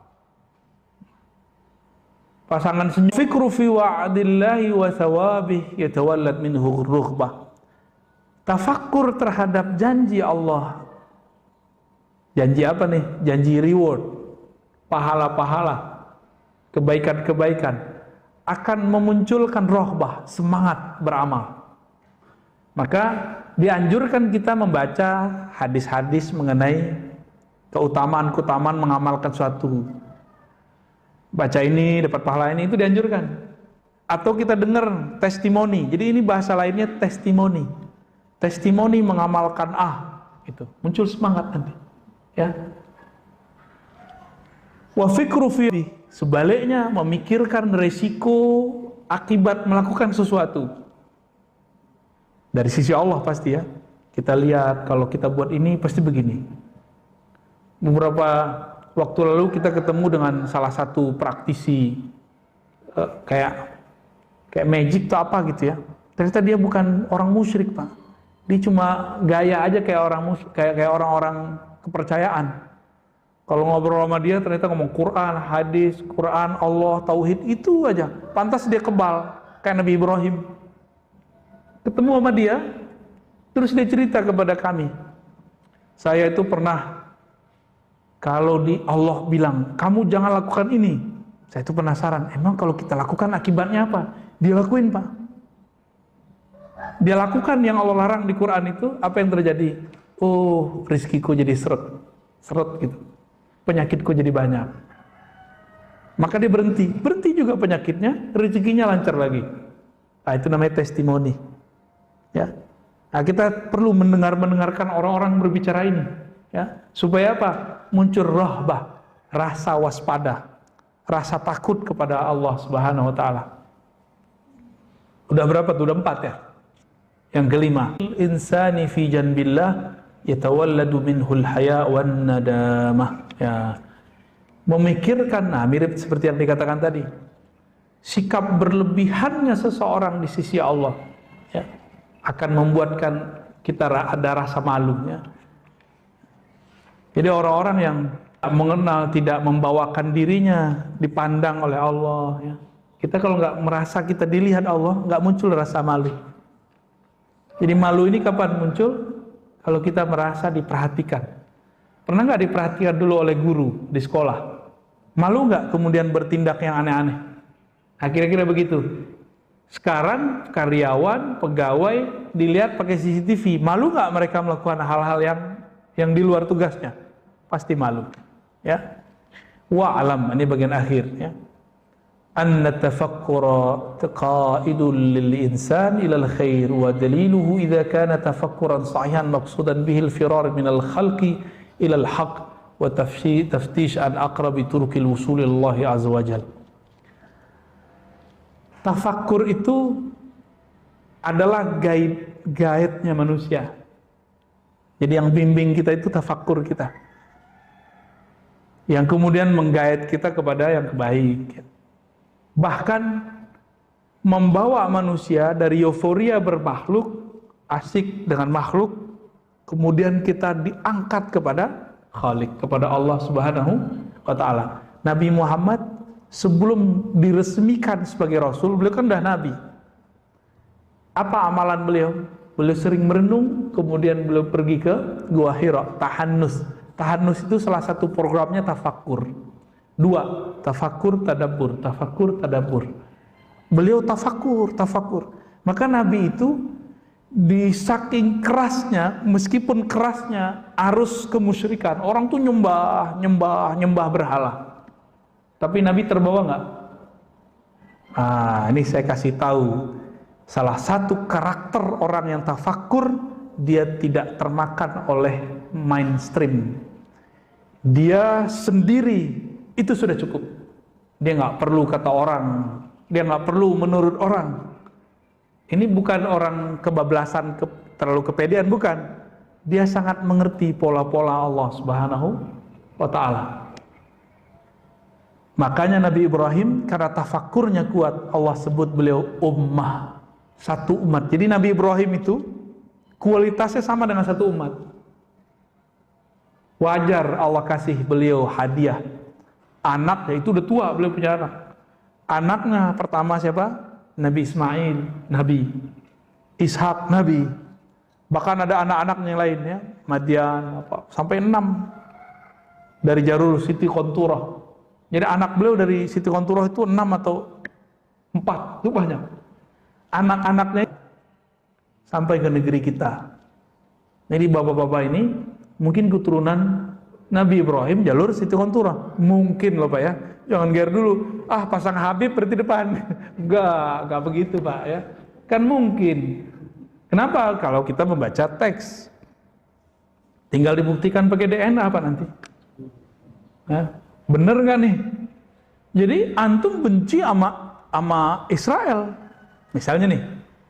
Pasangan senyum. Fikru fi wa'dillahi wa thawabih yatawallad minhu rughbah. Tafakkur terhadap janji Allah. Janji apa nih? Janji reward, pahala-pahala, kebaikan-kebaikan akan memunculkan rohbah, semangat beramal. Maka dianjurkan kita membaca hadis-hadis mengenai keutamaan-keutamaan mengamalkan suatu. Baca ini dapat pahala ini, itu dianjurkan. Atau kita dengar testimoni. Jadi ini bahasa lainnya testimoni. Testimoni mengamalkan itu muncul semangat nanti. Ya. Wa fikru fi, sebaliknya memikirkan resiko akibat melakukan sesuatu. Dari sisi Allah pasti ya. Kita lihat kalau kita buat ini pasti begini. Beberapa waktu lalu kita ketemu dengan salah satu praktisi kayak magic atau apa gitu ya. Ternyata dia bukan orang musyrik, Pak. Dia cuma gaya aja kayak orang-orang kepercayaan. Kalau ngobrol sama dia ternyata ngomong Quran, hadis, Quran, Allah, tauhid, itu aja. Pantas dia kebal kayak Nabi Ibrahim. Ketemu sama dia, terus dia cerita kepada kami. Saya itu pernah, kalau Allah bilang, kamu jangan lakukan ini. Saya itu penasaran, emang kalau kita lakukan akibatnya apa? Dia lakuin, Pak. Dia lakukan yang Allah larang di Quran itu, apa yang terjadi? Oh, rizkiku jadi seret gitu. Penyakitku jadi banyak. Maka dia berhenti juga penyakitnya, rezekinya lancar lagi. Nah, itu namanya testimoni. Ya. Nah, kita perlu mendengarkan orang-orang berbicara ini, ya, supaya apa? Muncul rahbah, rasa waspada, rasa takut kepada Allah Subhanahu wa taala. Udah berapa tuh? Udah 4 ya. Yang kelima, insani fi janbillah yatawalladu minhul haya wan nadamah. Ya. Memikirkan, mirip seperti yang dikatakan tadi. Sikap berlebihannya seseorang di sisi Allah, ya, akan membuatkan kita ada rasa malu, ya. Jadi orang-orang yang mengenal, tidak membawakan dirinya dipandang oleh Allah, ya. Kita kalau nggak merasa kita dilihat Allah, nggak muncul rasa malu. Jadi malu ini kapan muncul? Kalau kita merasa diperhatikan. Pernah nggak diperhatikan dulu oleh guru di sekolah? Malu nggak kemudian bertindak yang aneh-aneh? Nah, kira-kira begitu. Sekarang karyawan, pegawai dilihat pakai CCTV, malu nggak mereka melakukan hal-hal yang di luar tugasnya? Pasti malu. Ya. Wa'alam, ini bagian akhir. Ya. Anna tafakkura qa'idul lil insan ila al khair wa daliluhu idza kana tafakkuran sahihan maqsudan bihi al firar min al khalqi ila al haqq wa taftish an aqrabi turukil wusul Allah azza wajal. Tafakkur itu adalah guide-nya manusia. Jadi yang bimbing kita itu tafakkur kita, yang kemudian menggait kita kepada yang baik. Bahkan membawa manusia dari euforia bermakhluk, asik dengan makhluk, kemudian kita diangkat kepada Khalik, kepada Allah Subhanahu wa taala. Nabi Muhammad sebelum diresmikan sebagai Rasul, beliau kan udah Nabi. Apa amalan beliau? Beliau sering merenung, kemudian beliau pergi ke Gua Hira, tahannus. Tahannus itu salah satu programnya tafakkur. Dua, tafakkur, tadabbur, tafakkur, tadabbur. Beliau tafakkur. Maka Nabi itu di saking kerasnya, meskipun kerasnya arus kemusyrikan, orang tuh nyembah berhala. Tapi Nabi terbawa nggak? Ini saya kasih tahu salah satu karakter orang yang tafakkur, dia tidak termakan oleh mainstream. Dia sendiri itu sudah cukup. Dia nggak perlu kata orang, dia nggak perlu menurut orang. Ini bukan orang kebablasan, terlalu kepedean, bukan. Dia sangat mengerti pola-pola Allah Subhanahu wa Ta'ala. Makanya Nabi Ibrahim karena tafakkurnya kuat, Allah sebut beliau ummah, satu umat. Jadi Nabi Ibrahim itu kualitasnya sama dengan satu umat. Wajar Allah kasih beliau hadiah anak, yaitu udah tua, beliau punya anak. Anaknya pertama siapa? Nabi Ismail, Nabi Ishak, Nabi. Bahkan ada anak-anaknya yang lainnya, Madian, sampai 6 dari Jarul Siti Konturah. Jadi anak beliau dari Siti Konturah itu 6 atau 4, itu banyak. Anak-anaknya sampai ke negeri kita. Jadi bapak-bapak ini mungkin keturunan Nabi Ibrahim jalur Siti Konturah. Mungkin loh Pak ya. Jangan gear dulu. Pasang Habib berarti depan. Enggak begitu Pak ya. Kan mungkin. Kenapa? Kalau kita membaca teks. Tinggal dibuktikan pakai DNA apa nanti? Bener nggak nih? Jadi antum benci sama Israel, misalnya nih,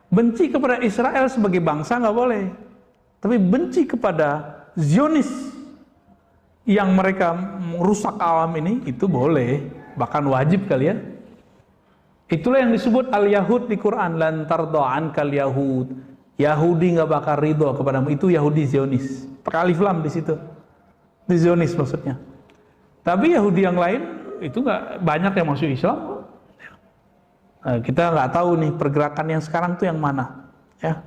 benci kepada Israel sebagai bangsa nggak boleh, tapi benci kepada Zionis yang mereka merusak alam ini itu boleh, bahkan wajib kali ya. Itulah yang disebut al-Yahud di Quran, lan tarda ankal Yahud. Yahudi nggak bakal ridho kepadamu, itu Yahudi Zionis. Pakai alif lam di situ, di Zionis maksudnya. Tapi Yahudi yang lain itu nggak banyak yang masuk Islam. Kita nggak tahu nih pergerakan yang sekarang tuh yang mana, ya.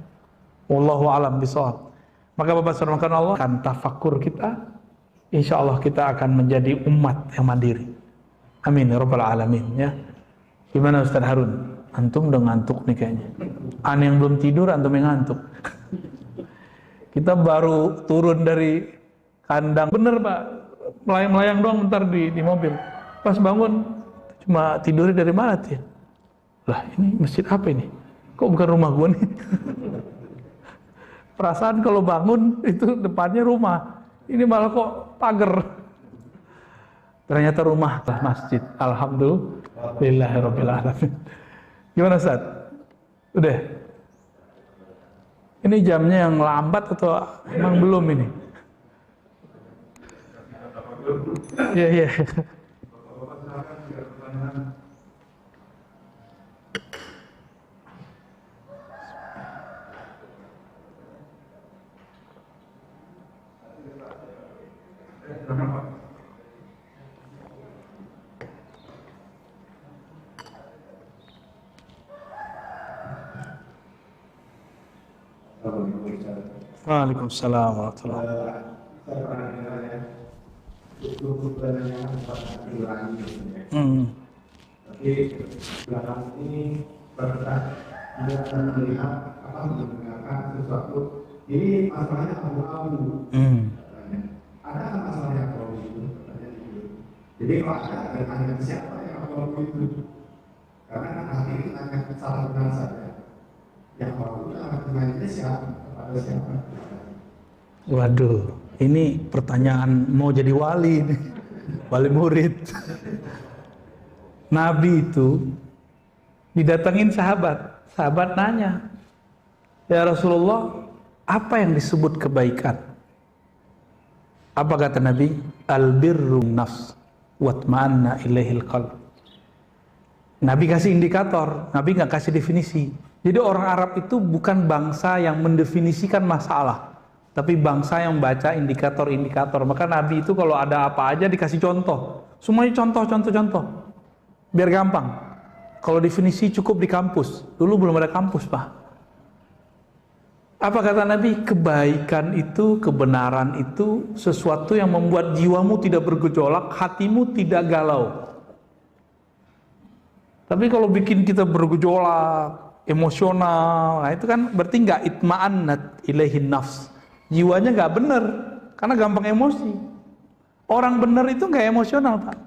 Wallahu a'lam bishawab. Maka Bapak Saudara Allah akan tafakkur kita, insya Allah kita akan menjadi umat yang mandiri. Amin ya rabbal alamin. Ya. Gimana Ustaz Harun? Antum udah ngantuk nih kayaknya. Aneh yang belum tidur, antum yang ngantuk. Kita baru turun dari kandang, bener Pak. Melayang-melayang doang bentar di mobil. Pas bangun, cuma tidurnya dari mana tuh? Lah ini masjid apa ini? Kok bukan rumah gua nih? Perasaan kalau bangun itu depannya rumah. Ini malah kok pagar. Ternyata rumah lah masjid. Alhamdulillahirabbil alamin. Gimana Ustaz? Udah? Ini jamnya yang lambat atau emang belum ini? Iya. Waalaikumsalam warahmatullahi wabarakatuh. Tapi belakang ini berkat Anda akan melihat mendengarkan sesuatu. Ini masalahnya abu-abu. Ada masalah yang abu itu. Jadi kalau ada tanya siapa yang abu itu? Karena hati itu akan salah benar saja. Yang abu itu akan tanya siapa kepada siapa. Waduh, ini pertanyaan mau jadi wali nih. Wali murid. Nabi itu didatengin sahabat nanya, ya Rasulullah, apa yang disebut kebaikan? Apa kata Nabi? Albirru nafs watma'anna ilaihil qalb. Nabi kasih indikator, Nabi nggak kasih definisi. Jadi orang Arab itu bukan bangsa yang mendefinisikan masalah, tapi bangsa yang baca indikator-indikator. Maka Nabi itu kalau ada apa aja dikasih contoh. Semuanya contoh. Biar gampang. Kalau definisi cukup di kampus. Dulu belum ada kampus, Pak. Apa kata Nabi? Kebaikan itu, kebenaran itu sesuatu yang membuat jiwamu tidak bergejolak, hatimu tidak galau. Tapi kalau bikin kita bergejolak, emosional, nah itu kan berarti nggak itma'annat ilaihin nafs. Jiwanya nggak bener, karena gampang emosi. Orang bener itu nggak emosional, Pak.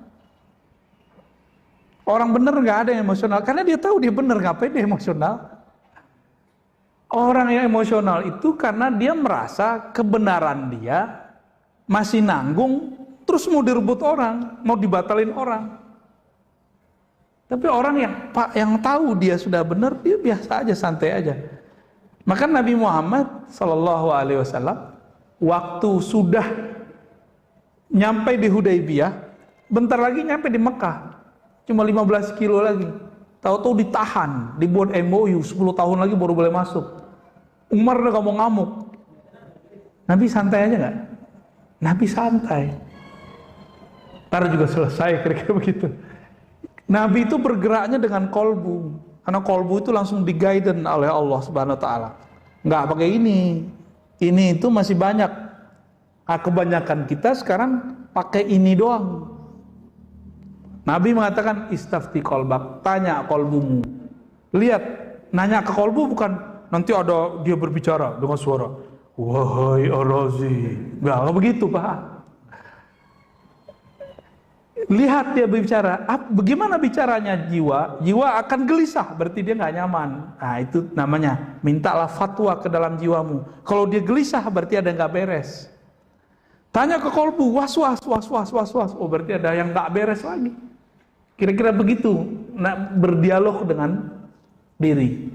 Orang bener nggak ada yang emosional, karena dia tahu dia bener, ngapain dia emosional? Orang yang emosional itu karena dia merasa kebenaran dia masih nanggung, terus mau direbut orang, mau dibatalin orang. Tapi orang yang tahu dia sudah benar, dia biasa aja, santai aja. Maka Nabi Muhammad SAW waktu sudah nyampe di Hudaybiyah, bentar lagi nyampe di Mekah, cuma 15 kilo lagi. Tahu-tahu ditahan, dibuat MOU 10 tahun lagi baru boleh masuk. Umar udah ngomong ngamuk. Nabi santai aja nggak? Nabi santai. Ntar juga selesai, kira-kira begitu. Nabi itu bergeraknya dengan kolbu, karena kolbu itu langsung di-guidance oleh Allah Subhanahu Wa Taala. Nggak pakai ini itu masih banyak. Nah, kebanyakan kita sekarang pakai ini doang. Nabi mengatakan istafti kolbak, tanya kolbumu. Lihat, nanya ke kolbu bukan nanti ada dia berbicara dengan suara wahai Ar-Razi. Nggak begitu, Pak. Lihat dia berbicara, bagaimana bicaranya jiwa? Jiwa akan gelisah, berarti dia nggak nyaman. Nah itu namanya, mintalah fatwa ke dalam jiwamu. Kalau dia gelisah, berarti ada yang nggak beres. Tanya ke kolbu, was-was. Oh berarti ada yang nggak beres lagi. Kira-kira begitu, berdialog dengan diri.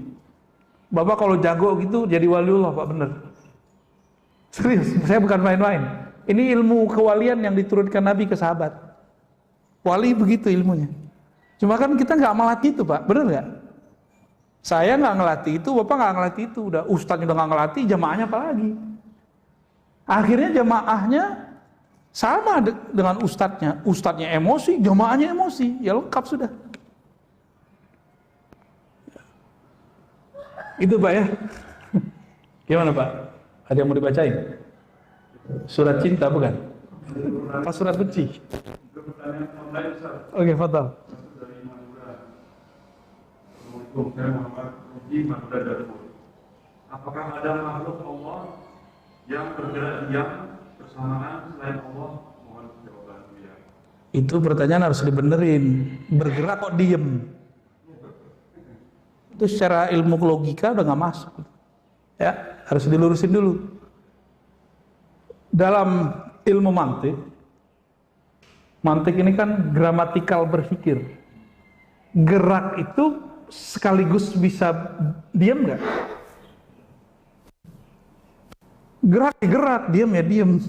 Bapak kalau jago gitu, jadi waliullah, Pak, bener. Serius, saya bukan main-main. Ini ilmu kewalian yang diturunkan Nabi ke sahabat. Wali begitu ilmunya. Cuma kan kita nggak melatih itu, Pak, bener nggak? Saya nggak ngelatih itu, Bapak nggak ngelatih itu. Udah ustadznya udah nggak ngelatih, jamaahnya apa lagi? Akhirnya jamaahnya sama dengan ustadznya. Ustadznya emosi, jamaahnya emosi, ya lengkap sudah. Itu Pak ya. Gimana Pak? Ada yang mau dibacain? Surat cinta bukan? Apa surat benci? Oke, fatal. Assalamualaikum, saya Muhammad Muji Madura Darul. Apakah ada makhluk Allah yang bergerak diam bersamaan selain Allah? Mohon jawaban ya. Itu pertanyaan harus dibenerin. Bergerak kok diem? Itu secara ilmu logika udah nggak masuk. Ya, harus dilurusin dulu. Dalam ilmu mantik ini kan gramatikal berpikir. Gerak itu sekaligus bisa diam nggak? Gerak, diam ya diam.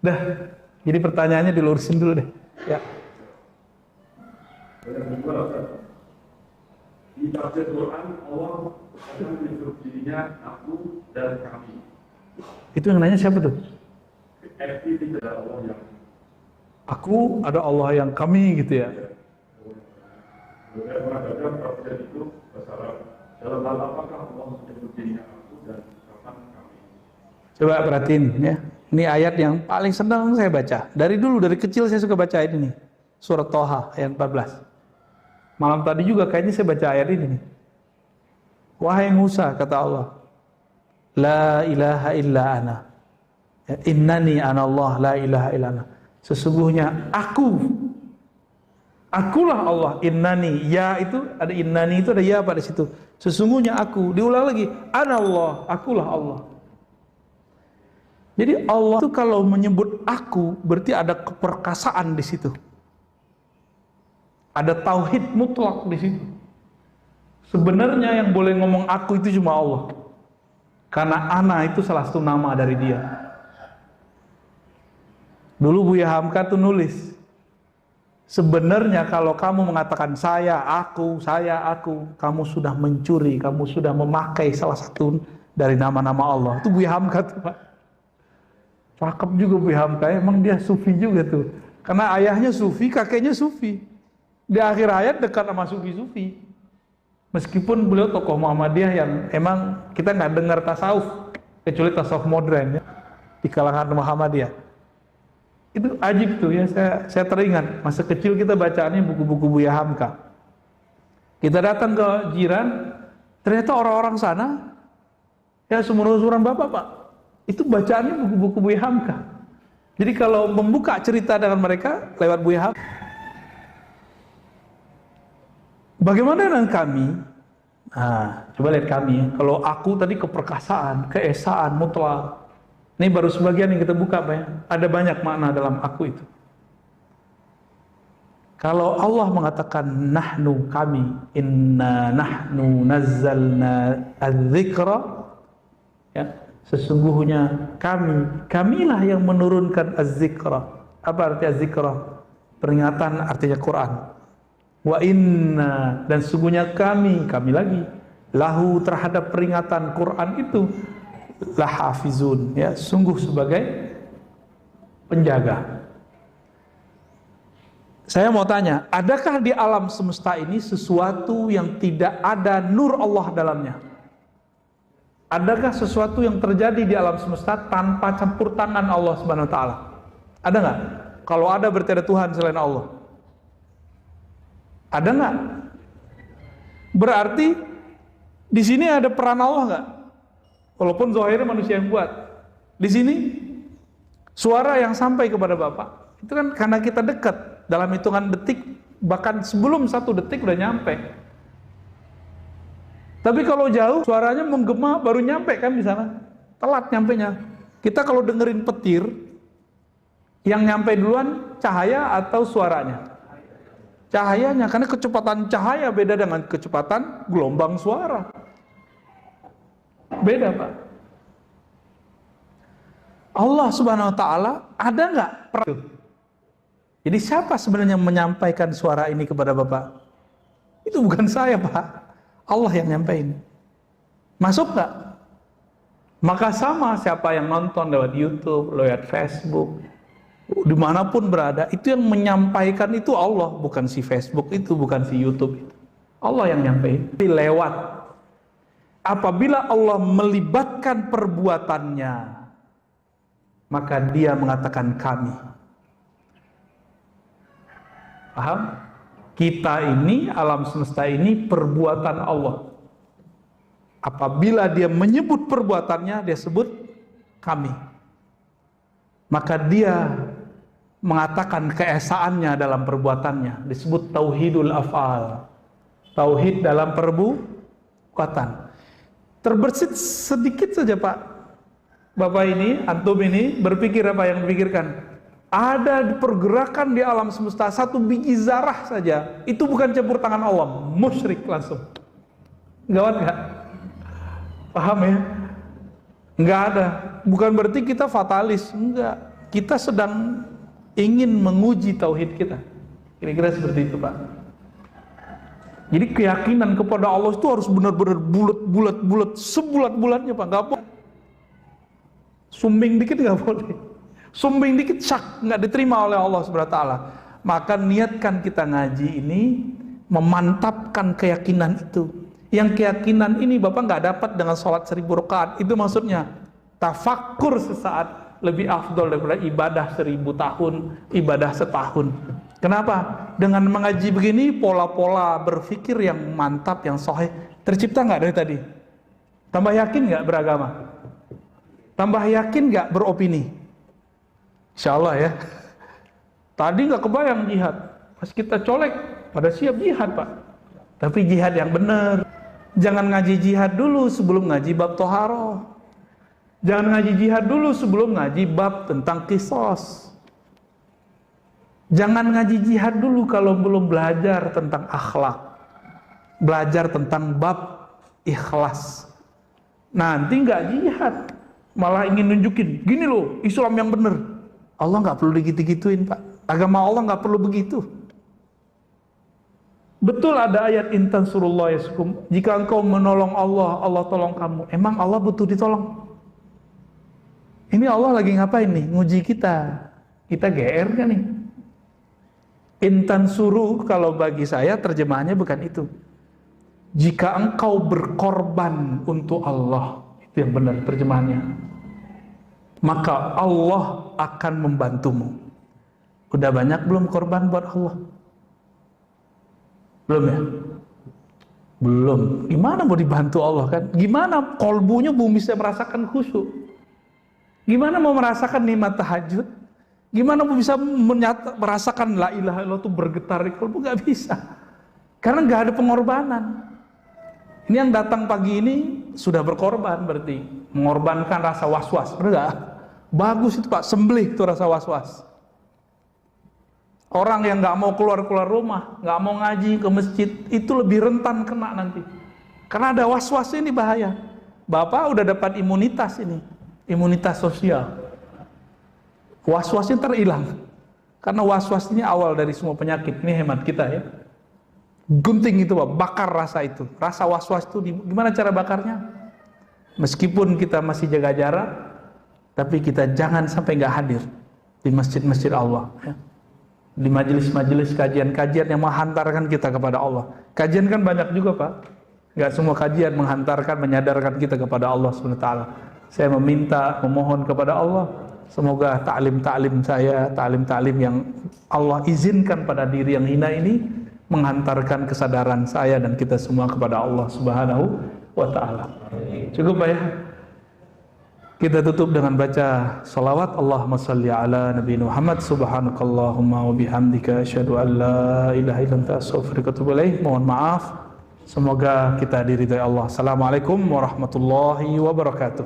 Dah, jadi pertanyaannya dilurusin dulu deh. Ya. Di tafsir Quran Allah akan menyebut dirinya aku dan kami. Itu yang nanya siapa tuh? Tidak ada Allah yang aku, ada Allah yang kami gitu ya. Saya mengatakan tafsir itu dalam hal apakah Allah menyebut dirinya aku dan kapan kami. Coba perhatiin ya. Ini ayat yang paling senang saya baca. Dari dulu, dari kecil saya suka baca ayat ini. Surat Toha ayat 14. Malam tadi juga kayaknya saya baca ayat ini nih. Wahai Musa, kata Allah, la ilaha illa ana. Innani anallah la ilaha illa ana. Sesungguhnya akulah Allah. Innani, ya itu ada innani itu ada ya pada situ. Sesungguhnya aku. Diulang lagi, anallah, akulah Allah. Jadi Allah itu kalau menyebut aku berarti ada keperkasaan di situ. Ada tauhid mutlak di situ. Sebenarnya yang boleh ngomong aku itu cuma Allah. Karena ana itu salah satu nama dari dia. Dulu Buya Hamka tuh nulis, sebenarnya kalau kamu mengatakan saya, aku, kamu sudah mencuri, kamu sudah memakai salah satu dari nama-nama Allah. Itu Buya Hamka tuh Pak. Cakep juga Buya Hamka, emang dia sufi juga tuh. Karena ayahnya sufi, kakeknya sufi. Di akhir ayat dekat sama sufi-sufi. Meskipun beliau tokoh Muhammadiyah yang emang kita nggak dengar tasawuf, kecuali tasawuf modern ya, di kalangan Muhammadiyah. Itu ajib tuh ya, saya teringat masa kecil kita bacaannya buku-buku Buya Hamka. Kita datang ke jiran, ternyata orang-orang sana ya seumuran bapak pak, itu bacaannya buku-buku Buya Hamka. Jadi kalau membuka cerita dengan mereka lewat Buya Hamka. Bagaimana dengan kami? Nah, coba lihat kami ya. Kalau aku tadi keperkasaan, keesaan, mutlak. Ini baru sebagian yang kita buka Pak ya. Ada banyak makna dalam aku itu. Kalau Allah mengatakan nahnu kami, inna nahnu nazzalna adz-dzikra, ya, sesungguhnya kamilah yang menurunkan az-dzikra. Apa arti az-dzikra? Peringatan artinya Quran. Wa inna, dan sesungguhnya kami lagi lahu terhadap peringatan Quran itu lahafizun, ya, sungguh sebagai penjaga. Saya mau tanya, adakah di alam semesta ini sesuatu yang tidak ada nur Allah dalamnya? Adakah sesuatu yang terjadi di alam semesta tanpa campur tangan Allah Subhanahu wa taala? Ada nggak? Kalau ada berarti ada Tuhan selain Allah. Ada nggak? Berarti di sini ada peran Allah nggak? Walaupun zahirnya manusia yang buat. Di sini suara yang sampai kepada Bapak itu kan karena kita dekat, dalam hitungan detik, bahkan sebelum 1 detik udah nyampe. Tapi kalau jauh suaranya menggema baru nyampe kan di sana, telat nyampenya. Kita kalau dengerin petir, yang nyampe duluan cahaya atau suaranya? Cahayanya, karena kecepatan cahaya beda dengan kecepatan gelombang suara. Beda Pak. Allah Subhanahu wa taala ada nggak? Jadi siapa sebenarnya yang menyampaikan suara ini kepada Bapak? Itu bukan saya Pak, Allah yang nyampein. Masuk nggak? Maka sama siapa yang nonton lewat YouTube, lewat Facebook, dimanapun berada, itu yang menyampaikan itu Allah, bukan si Facebook itu, bukan si YouTube itu. Allah yang nyampein. Lewat. Apabila Allah melibatkan perbuatannya, maka Dia mengatakan kami. Paham? Kita ini, alam semesta ini perbuatan Allah. Apabila Dia menyebut perbuatannya, Dia sebut kami. Maka Dia mengatakan keesaannya dalam perbuatannya, disebut tauhidul af'al. Tauhid dalam perbuatan. Terbersit sedikit saja Pak. Bapak ini, antum ini berpikir apa yang dipikirkan? Ada pergerakan di alam semesta, 1 biji zarah saja, itu bukan campur tangan Allah, musyrik langsung. Gawat gak? Paham ya? Enggak ada. Bukan berarti kita fatalis, enggak. Kita sedang ingin menguji tauhid kita. Kira-kira seperti itu Pak. Jadi keyakinan kepada Allah itu harus benar-benar bulat, sebulat-bulatnya Pak. Enggak boleh sumbing dikit, enggak boleh. Sumbing dikit syak, enggak diterima oleh Allah Subhanahu wa taala. Maka niatkan kita ngaji ini memantapkan keyakinan itu. Yang keyakinan ini Bapak enggak dapat dengan sholat 1000 rakaat. Itu maksudnya tafakkur sesaat lebih afdol daripada ibadah 1000 tahun, ibadah setahun. Kenapa? Dengan mengaji begini, pola-pola berpikir yang mantap, yang sahih tercipta nggak dari tadi? Tambah yakin nggak beragama? Tambah yakin nggak beropini? Insya Allah ya. Tadi nggak kebayang jihad, pas kita colek pada siap jihad Pak. Tapi jihad yang benar. Jangan ngaji jihad dulu sebelum ngaji bab toharoh. Jangan ngaji jihad dulu sebelum ngaji bab tentang qisas. Jangan ngaji jihad dulu kalau belum belajar tentang akhlak. Belajar tentang bab ikhlas. Nanti nggak jihad, malah ingin nunjukin, gini loh Islam yang benar. Allah nggak perlu digitu-gituin Pak. Agama Allah nggak perlu begitu. Betul ada ayat intan surullah yaskum. Jika engkau menolong Allah, Allah tolong kamu. Emang Allah butuh ditolong? Ini Allah lagi ngapain nih? Nguji kita. Kita GR kan nih? Intan suruh kalau bagi saya terjemahannya bukan itu. jika engkau berkorban untuk Allah, itu yang benar terjemahannya, maka Allah akan membantumu. Udah banyak belum korban buat Allah? Belum ya? Belum. Gimana mau dibantu Allah kan? Gimana kolbunya belum bisa merasakan khusyuk? Gimana mau merasakan nikmat tahajud? Gimana mau bisa merasakan la ilaha illallah itu bergetar di kolbu? Gak bisa. Karena gak ada pengorbanan. Ini yang datang pagi ini sudah berkorban berarti. Mengorbankan rasa was-was. Benar gak? Bagus itu Pak, sembelih itu rasa was-was. Orang yang gak mau keluar rumah, gak mau ngaji ke masjid, itu lebih rentan kena nanti. Karena ada was-was ini bahaya. Bapak udah dapat imunitas ini. Imunitas sosial. Was-wasnya terhilang. Karena was-was ini awal dari semua penyakit. Ini hemat kita ya. Gunting itu Pak, bakar rasa itu. Rasa was-was itu gimana cara bakarnya? Meskipun kita masih jaga jarak, tapi kita jangan sampai gak hadir di masjid-masjid Allah ya. Di majelis-majelis kajian-kajian yang menghantarkan kita kepada Allah. Kajian kan banyak juga Pak. Gak semua kajian menghantarkan, menyadarkan kita kepada Allah SWT. Saya memohon kepada Allah, semoga ta'lim-ta'lim saya, ta'lim-ta'lim yang Allah izinkan pada diri yang hina ini, menghantarkan kesadaran saya dan kita semua kepada Allah Subhanahu wa ta'ala. Cukup Pak ya? Kita tutup dengan baca salawat. Allahumma salli ala Nabi Muhammad. Subhanakallahumma wa bihamdika asyhadu an la ilaha illa anta astaghfiruka wa atubu ilaik. Mohon maaf. Semoga kita diridhai Allah. Assalamualaikum warahmatullahi wabarakatuh.